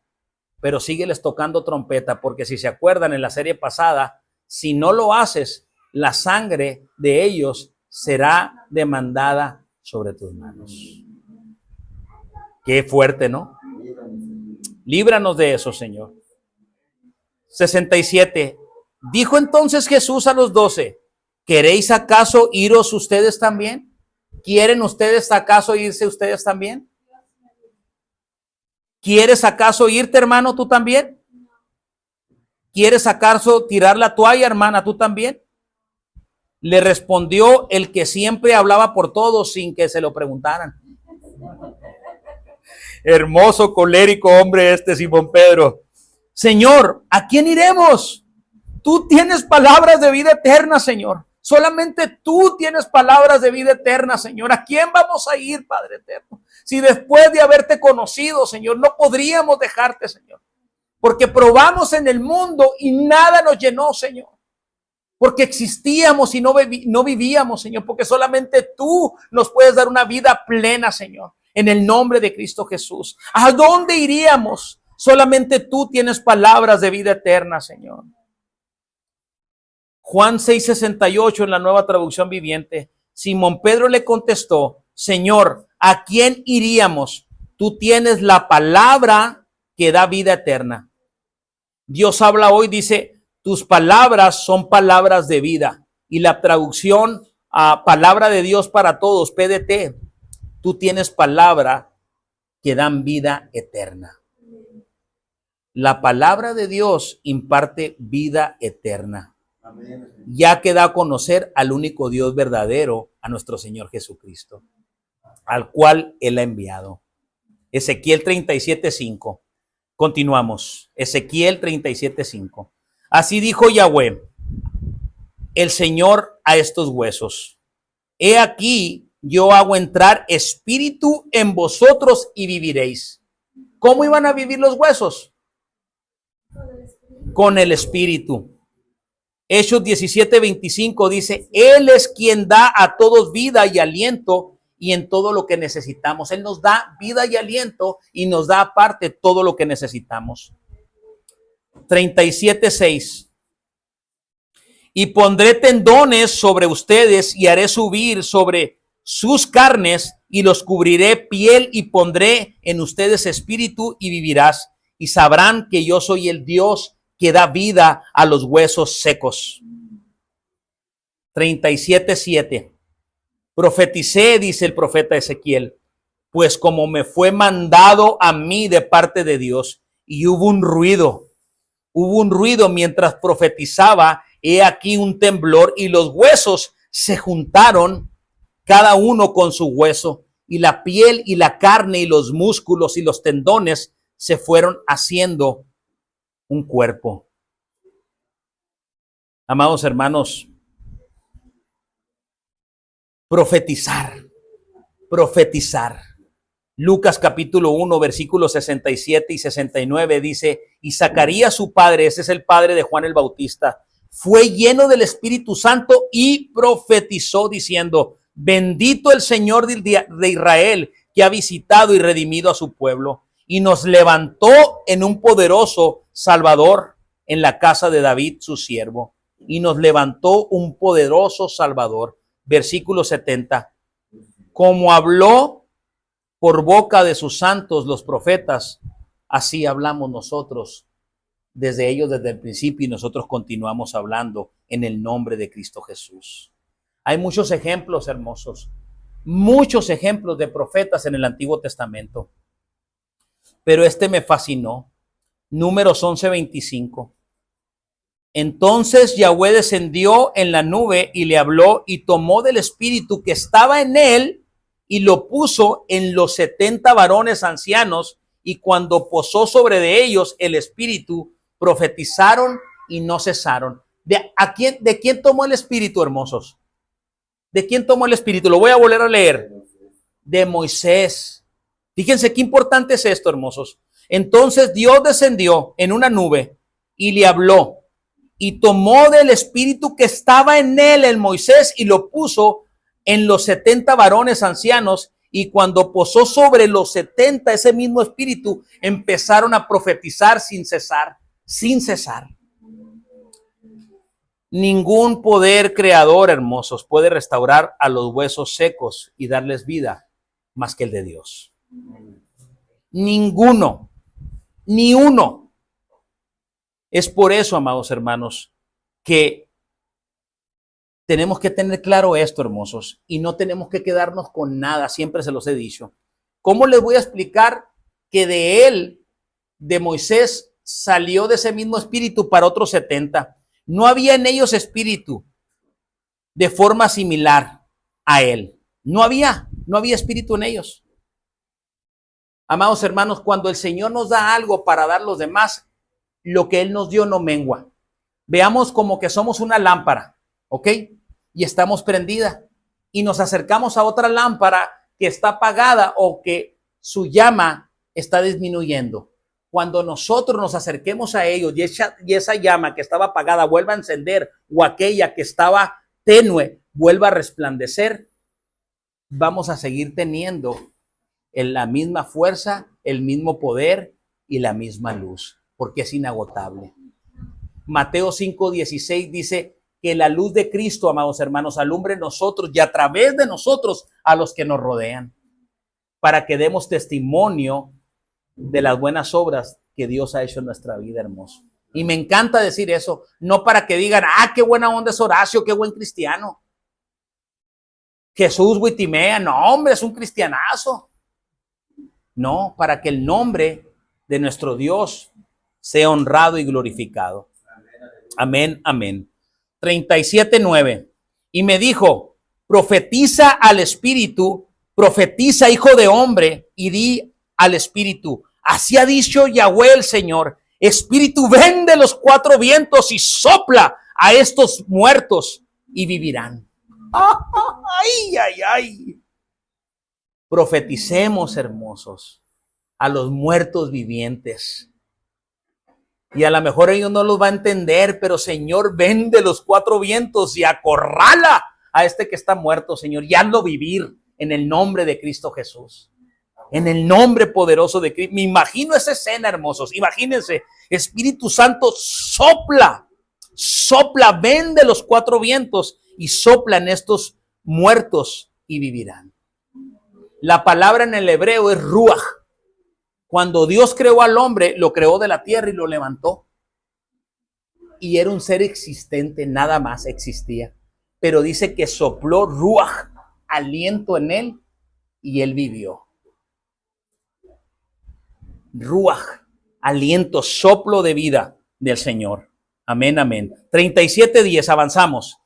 pero sígueles tocando trompeta, porque si se acuerdan en la serie pasada, si no lo haces, la sangre de ellos será demandada sobre tus manos. Qué fuerte, ¿no? Líbranos de eso, Señor. 67. Dijo entonces Jesús a los 12, ¿queréis acaso iros ustedes también? ¿Quieren ustedes acaso irse ustedes también? ¿Quieres acaso irte, hermano, tú también? ¿Quieres acaso tirar la toalla, hermana, tú también? Le respondió el que siempre hablaba por todos sin que se lo preguntaran. Hermoso, colérico hombre este Simón Pedro. Señor, ¿a quién iremos? Tú tienes palabras de vida eterna, Señor. Solamente tú tienes palabras de vida eterna, Señor. ¿A quién vamos a ir, Padre eterno? Si después de haberte conocido, Señor, no podríamos dejarte, Señor. Porque probamos en el mundo y nada nos llenó, Señor. Porque existíamos y no vivíamos, Señor. Porque solamente tú nos puedes dar una vida plena, Señor. En el nombre de Cristo Jesús. ¿A dónde iríamos? Solamente tú tienes palabras de vida eterna, Señor. Juan 6:68 en la Nueva Traducción Viviente. Simón Pedro le contestó, Señor, ¿a quién iríamos? Tú tienes la palabra que da vida eterna. Dios habla hoy, dice, tus palabras son palabras de vida. Y la traducción a palabra de Dios para todos, PDT, tú tienes palabra que dan vida eterna. La palabra de Dios imparte vida eterna. Ya que da a conocer al único Dios verdadero, a nuestro Señor Jesucristo, al cual Él ha enviado. Ezequiel 37:5. Continuamos. Ezequiel 37:5. Así dijo Yahweh, el Señor, a estos huesos. He aquí, yo hago entrar espíritu en vosotros y viviréis. ¿Cómo iban a vivir los huesos? Con el espíritu. Hechos 17:25 dice, Él es quien da a todos vida y aliento y en todo lo que necesitamos. Él nos da vida y aliento y nos da aparte todo lo que necesitamos. 37:6. Y pondré tendones sobre ustedes y haré subir sobre sus carnes y los cubriré piel y pondré en ustedes espíritu y vivirás y sabrán que yo soy el Dios que da vida a los huesos secos. 37:7. Profeticé, dice el profeta Ezequiel, pues como me fue mandado a mí de parte de Dios, y hubo un ruido mientras profetizaba, he aquí un temblor y los huesos se juntaron cada uno con su hueso y la piel y la carne y los músculos y los tendones se fueron haciendo un cuerpo. Amados hermanos, profetizar. Lucas capítulo 1, versículos 67 y 69 dice, y Zacarías su padre, ese es el padre de Juan el Bautista, fue lleno del Espíritu Santo y profetizó diciendo, bendito el Señor de Israel, que ha visitado y redimido a su pueblo y nos levantó en un poderoso Salvador en la casa de David, su siervo. Y nos levantó un poderoso Salvador. Versículo 70. Como habló por boca de sus santos los profetas, así hablamos nosotros desde el principio y nosotros continuamos hablando en el nombre de Cristo Jesús. Hay muchos ejemplos hermosos, muchos ejemplos de profetas en el Antiguo Testamento, pero este me fascinó. Números 11:25. Entonces Yahweh descendió en la nube y le habló y tomó del espíritu que estaba en él y lo puso en los 70 varones ancianos, y cuando posó sobre de ellos el espíritu, profetizaron y no cesaron. ¿De quién tomó el espíritu, hermosos? ¿De quién tomó el espíritu? Lo voy a volver a leer. De Moisés. Fíjense qué importante es esto, hermosos. Entonces Dios descendió en una nube y le habló y tomó del espíritu que estaba en él, en Moisés, y lo puso en los 70 varones ancianos, y cuando posó sobre los 70 ese mismo espíritu, empezaron a profetizar sin cesar. Ningún poder creador, hermosos, puede restaurar a los huesos secos y darles vida más que el de Dios. Ninguno, ni uno. Es por eso, amados hermanos, que tenemos que tener claro esto, hermosos, y no tenemos que quedarnos con nada, siempre se los he dicho. ¿Cómo les voy a explicar que de él, de Moisés, salió de ese mismo espíritu para otros 70? No había en ellos espíritu de forma similar a él. No había espíritu en ellos. Amados hermanos, cuando el Señor nos da algo para dar a los demás, lo que Él nos dio no mengua. Veamos como que somos una lámpara, ¿ok? Y estamos prendida y nos acercamos a otra lámpara que está apagada o que su llama está disminuyendo. Cuando nosotros nos acerquemos a ellos y esa llama que estaba apagada vuelva a encender, o aquella que estaba tenue vuelva a resplandecer, vamos a seguir teniendo la misma fuerza, el mismo poder y la misma luz, porque es inagotable. Mateo 5:16 dice que la luz de Cristo, amados hermanos, alumbre en nosotros y a través de nosotros a los que nos rodean, para que demos testimonio de las buenas obras que Dios ha hecho en nuestra vida, hermoso. Y me encanta decir eso, no para que digan, qué buena onda es Horacio, qué buen cristiano. Jesús Huitimea, no, hombre, es un cristianazo. No, para que el nombre de nuestro Dios sea honrado y glorificado. Amén, amén. 37:9. Y me dijo, profetiza al espíritu, profetiza, hijo de hombre, y di al espíritu, así ha dicho Yahweh el Señor, espíritu, ven de los cuatro vientos y sopla a estos muertos y vivirán. Ay, ay, ay. Profeticemos, hermosos, a los muertos vivientes. Y a lo mejor ellos no los va a entender, pero Señor, ven de los cuatro vientos y acorrala a este que está muerto, Señor, y hazlo vivir en el nombre de Cristo Jesús. En el nombre poderoso de Cristo. Me imagino esa escena, hermosos. Imagínense, Espíritu Santo sopla, ven de los cuatro vientos y sopla en estos muertos y vivirán. La palabra en el hebreo es ruach. Cuando Dios creó al hombre, lo creó de la tierra y lo levantó. Y era un ser existente, nada más existía. Pero dice que sopló ruach, aliento en él, y él vivió. Ruach, aliento, soplo de vida del Señor. Amén, amén. 37:10, avanzamos.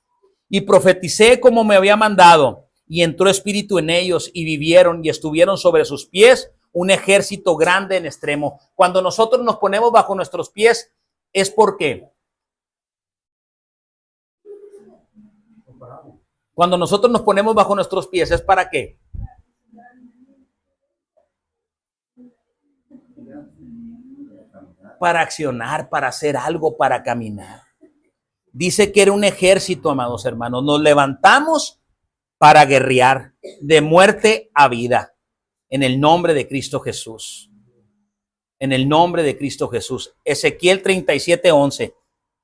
Y profeticé como me había mandado, y entró espíritu en ellos, y vivieron, y estuvieron sobre sus pies un ejército grande en extremo. Cuando nosotros nos ponemos bajo nuestros pies, es porque cuando nosotros nos ponemos bajo nuestros pies, ¿es para qué? Para accionar, para hacer algo, para caminar. Dice que era un ejército, amados hermanos. Nos levantamos para guerrear de muerte a vida en el nombre de Cristo Jesús. En el nombre de Cristo Jesús. Ezequiel 37:11.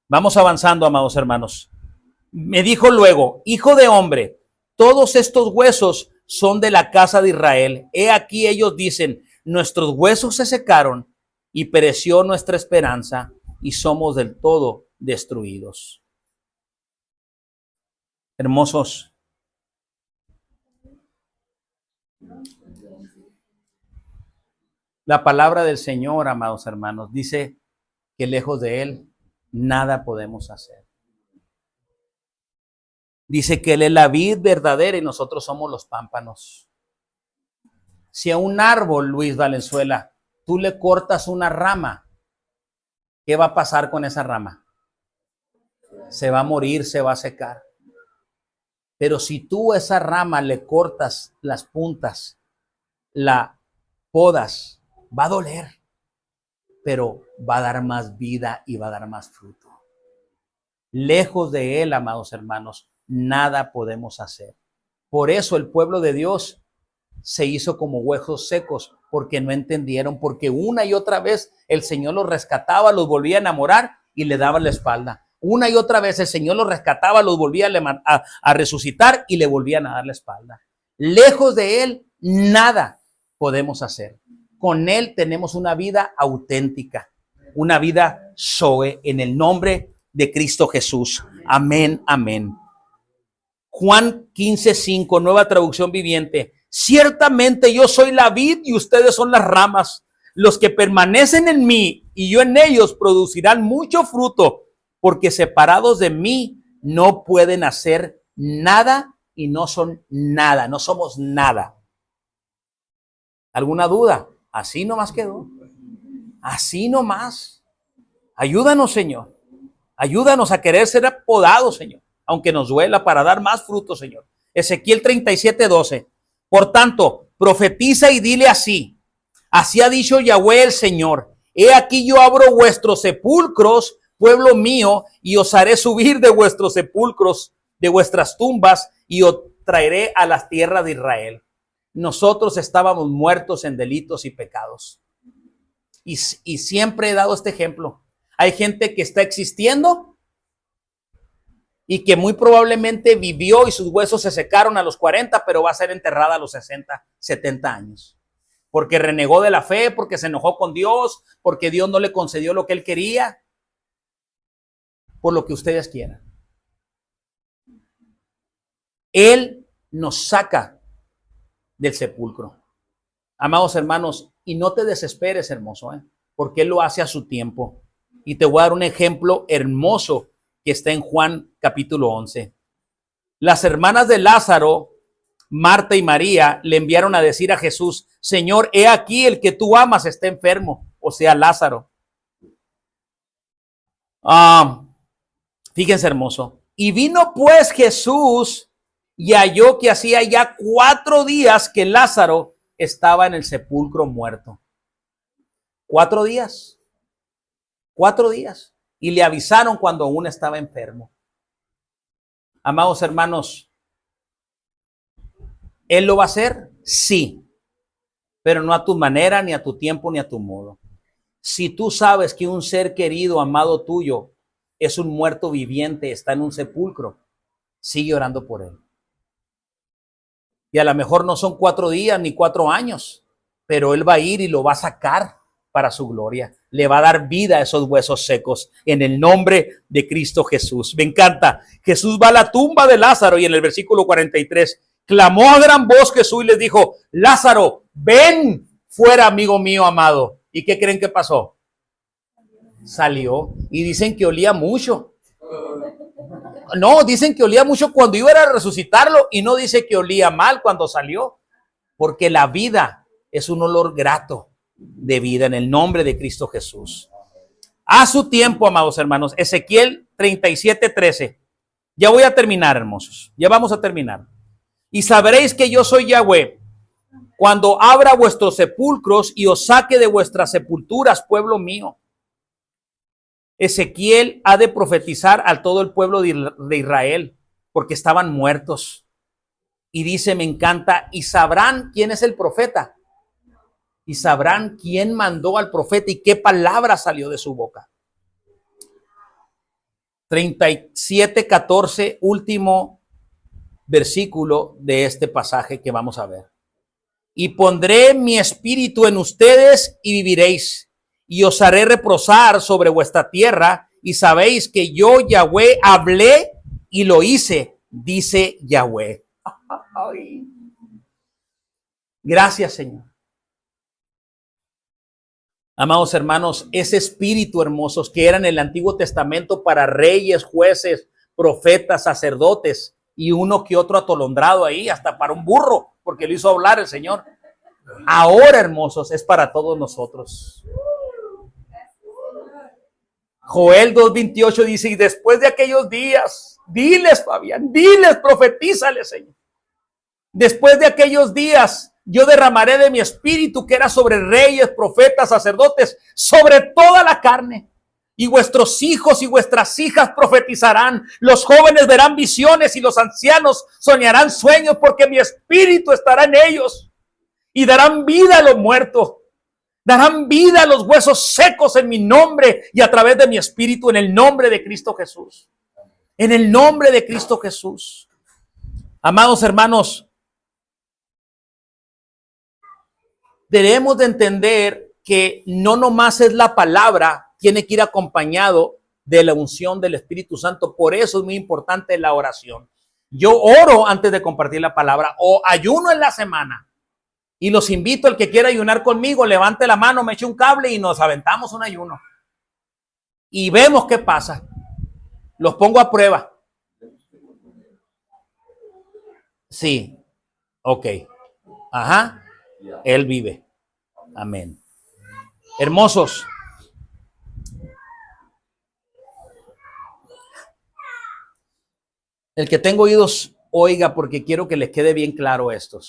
Vamos avanzando, amados hermanos. Me dijo luego, hijo de hombre, todos estos huesos son de la casa de Israel. He aquí ellos dicen, nuestros huesos se secaron y pereció nuestra esperanza y somos del todo destruidos. Hermosos, la palabra del Señor, amados hermanos, dice que lejos de Él nada podemos hacer. Dice que Él es la vid verdadera y nosotros somos los pámpanos. Si a un árbol, Luis Valenzuela, tú le cortas una rama, ¿qué va a pasar con esa rama? Se va a morir, se va a secar. Pero si tú a esa rama le cortas las puntas, la podas, va a doler, pero va a dar más vida y va a dar más fruto. Lejos de Él, amados hermanos, nada podemos hacer. Por eso el pueblo de Dios se hizo como huesos secos, porque no entendieron, porque una y otra vez el Señor los rescataba, los volvía a enamorar y le daba la espalda. Una y otra vez el Señor los rescataba, los volvía a resucitar y le volvían a dar la espalda. Lejos de Él, nada podemos hacer. Con Él tenemos una vida auténtica, una vida Zoe, en el nombre de Cristo Jesús. Amén, amén. Juan 15:5, nueva traducción viviente. Ciertamente yo soy la vid y ustedes son las ramas. Los que permanecen en mí y yo en ellos producirán mucho fruto, porque separados de mí no pueden hacer nada y no son nada, no somos nada. ¿Alguna duda? Así nomás quedó. Así nomás. Ayúdanos, Señor. Ayúdanos a querer ser apodados, Señor, aunque nos duela, para dar más fruto, Señor. Ezequiel 37:12. Por tanto, profetiza y dile así. Así ha dicho Yahweh el Señor. He aquí yo abro vuestros sepulcros, pueblo mío, y os haré subir de vuestros sepulcros, de vuestras tumbas, y os traeré a las tierras de Israel. Nosotros estábamos muertos en delitos y pecados. Y siempre he dado este ejemplo. Hay gente que está existiendo y que muy probablemente vivió y sus huesos se secaron a los 40, pero va a ser enterrada a los 60, 70 años. Porque renegó de la fe, porque se enojó con Dios, porque Dios no le concedió lo que él quería, por lo que ustedes quieran. Él nos saca del sepulcro. Amados hermanos, y no te desesperes, hermoso, porque Él lo hace a su tiempo. Y te voy a dar un ejemplo hermoso que está en Juan capítulo 11. Las hermanas de Lázaro, Marta y María, le enviaron a decir a Jesús, Señor, he aquí el que tú amas está enfermo, o sea, Lázaro. Fíjense, hermoso. Y vino pues Jesús y halló que hacía ya 4 días que Lázaro estaba en el sepulcro muerto. 4 días. 4 días. Y le avisaron cuando aún estaba enfermo. Amados hermanos, ¿Él lo va a hacer? Sí, pero no a tu manera, ni a tu tiempo, ni a tu modo. Si tú sabes que un ser querido, amado tuyo, es un muerto viviente, está en un sepulcro, sigue orando por él. Y a lo mejor no son 4 días ni 4 años, pero Él va a ir y lo va a sacar para su gloria. Le va a dar vida a esos huesos secos en el nombre de Cristo Jesús. Me encanta. Jesús va a la tumba de Lázaro y en el versículo 43 clamó a gran voz Jesús y les dijo: Lázaro, ven fuera, amigo mío amado. ¿Y qué creen que pasó? Salió. Y dicen que olía mucho. No, dicen que olía mucho cuando iba a resucitarlo y no dice que olía mal cuando salió, porque la vida es un olor grato de vida en el nombre de Cristo Jesús. A su tiempo, amados hermanos, Ezequiel 37:13. Ya voy a terminar, hermosos. Ya vamos a terminar. Y sabréis que yo soy Yahweh cuando abra vuestros sepulcros y os saque de vuestras sepulturas, pueblo mío. Ezequiel ha de profetizar a todo el pueblo de Israel, porque estaban muertos. Y dice, me encanta, y sabrán quién es el profeta. Y sabrán quién mandó al profeta y qué palabra salió de su boca. 37:14, último versículo de este pasaje que vamos a ver. Y pondré mi espíritu en ustedes y viviréis, y os haré reposar sobre vuestra tierra, y sabéis que yo, Yahweh, hablé y lo hice, dice Yahweh. Ay. Gracias, Señor. Amados hermanos, ese espíritu hermosos que era en el Antiguo Testamento para reyes, jueces, profetas, sacerdotes y uno que otro atolondrado ahí, hasta para un burro, porque lo hizo hablar el Señor. Ahora, hermosos, es para todos nosotros. Joel 2:28 dice, y después de aquellos días, diles, Fabián, diles, profetízales, Señor. Después de aquellos días, yo derramaré de mi espíritu que era sobre reyes, profetas, sacerdotes, sobre toda la carne. Y vuestros hijos y vuestras hijas profetizarán. Los jóvenes verán visiones y los ancianos soñarán sueños, porque mi espíritu estará en ellos. Y darán vida a los muertos. Darán vida a los huesos secos en mi nombre y a través de mi espíritu, en el nombre de Cristo Jesús. En el nombre de Cristo Jesús. Amados hermanos, debemos de entender que no nomás es la palabra, tiene que ir acompañado de la unción del Espíritu Santo. Por eso es muy importante la oración. Yo oro antes de compartir la palabra o ayuno en la semana. Y los invito, el que quiera ayunar conmigo, levante la mano, me eche un cable y nos aventamos un ayuno. Y vemos qué pasa. Los pongo a prueba. Sí. Ok. Ajá. Él vive. Amén. Hermosos. El que tenga oídos, oiga, porque quiero que les quede bien claro esto.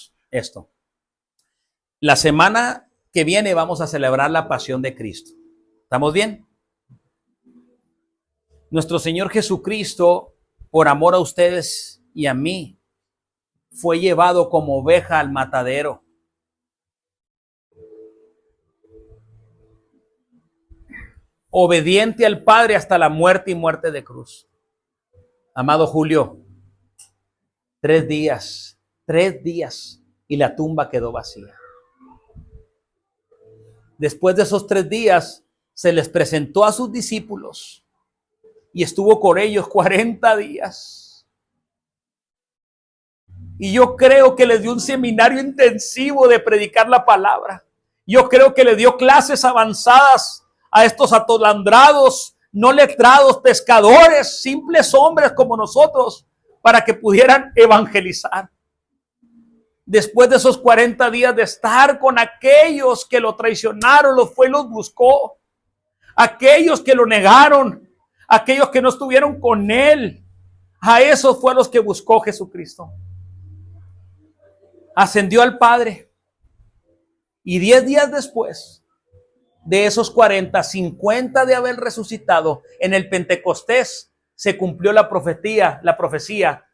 La semana que viene vamos a celebrar la pasión de Cristo. ¿Estamos bien? Nuestro Señor Jesucristo, por amor a ustedes y a mí, fue llevado como oveja al matadero. Obediente al Padre hasta la muerte y muerte de cruz. Amado Julio, 3 días y la tumba quedó vacía. Después de esos 3 días, se les presentó a sus discípulos y estuvo con ellos 40 días. Y yo creo que les dio un seminario intensivo de predicar la palabra. Yo creo que le dio clases avanzadas a estos atolandrados, no letrados, pescadores, simples hombres como nosotros, para que pudieran evangelizar. Después de esos 40 días de estar con aquellos que lo traicionaron, los fue y los buscó. Aquellos que lo negaron, aquellos que no estuvieron con él, a esos fue a los que buscó Jesucristo. Ascendió al Padre y 10 días después de esos 40, 50 de haber resucitado, en el Pentecostés se cumplió la profecía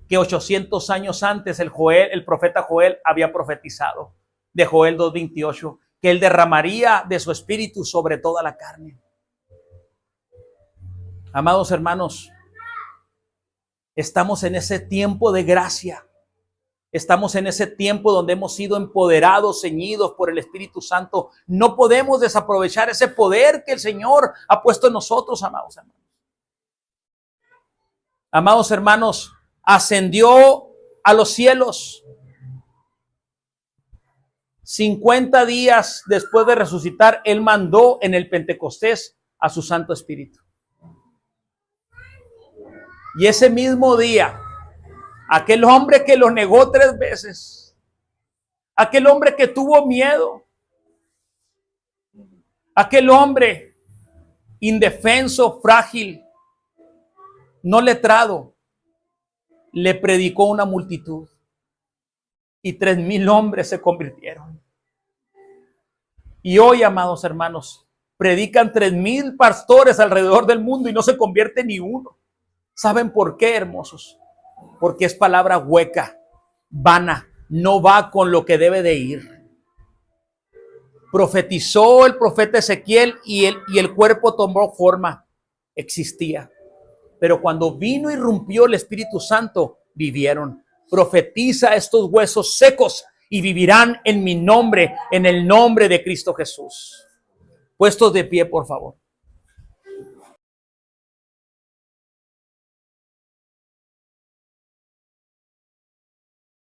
que 800 años antes el profeta Joel había profetizado, de Joel 2:28, que él derramaría de su espíritu sobre toda la carne. Amados hermanos, estamos en ese tiempo de gracia. Estamos en ese tiempo donde hemos sido empoderados, ceñidos por el Espíritu Santo. No podemos desaprovechar ese poder que el Señor ha puesto en nosotros, amados hermanos. Amados hermanos, ascendió a los cielos. 50 días después de resucitar, Él mandó en el Pentecostés a su Santo Espíritu. Y ese mismo día, aquel hombre que lo negó 3 veces, aquel hombre que tuvo miedo, aquel hombre indefenso, frágil, no letrado, le predicó una multitud y 3,000 hombres se convirtieron. Y hoy, amados hermanos, predican 3,000 pastores alrededor del mundo y no se convierte ni uno. ¿Saben por qué, hermosos? Porque es palabra hueca, vana, no va con lo que debe de ir. Profetizó el profeta Ezequiel y el cuerpo tomó forma, existía. Pero cuando vino y irrumpió el Espíritu Santo, vivieron. Profetiza estos huesos secos y vivirán en mi nombre, en el nombre de Cristo Jesús. Puestos de pie, por favor.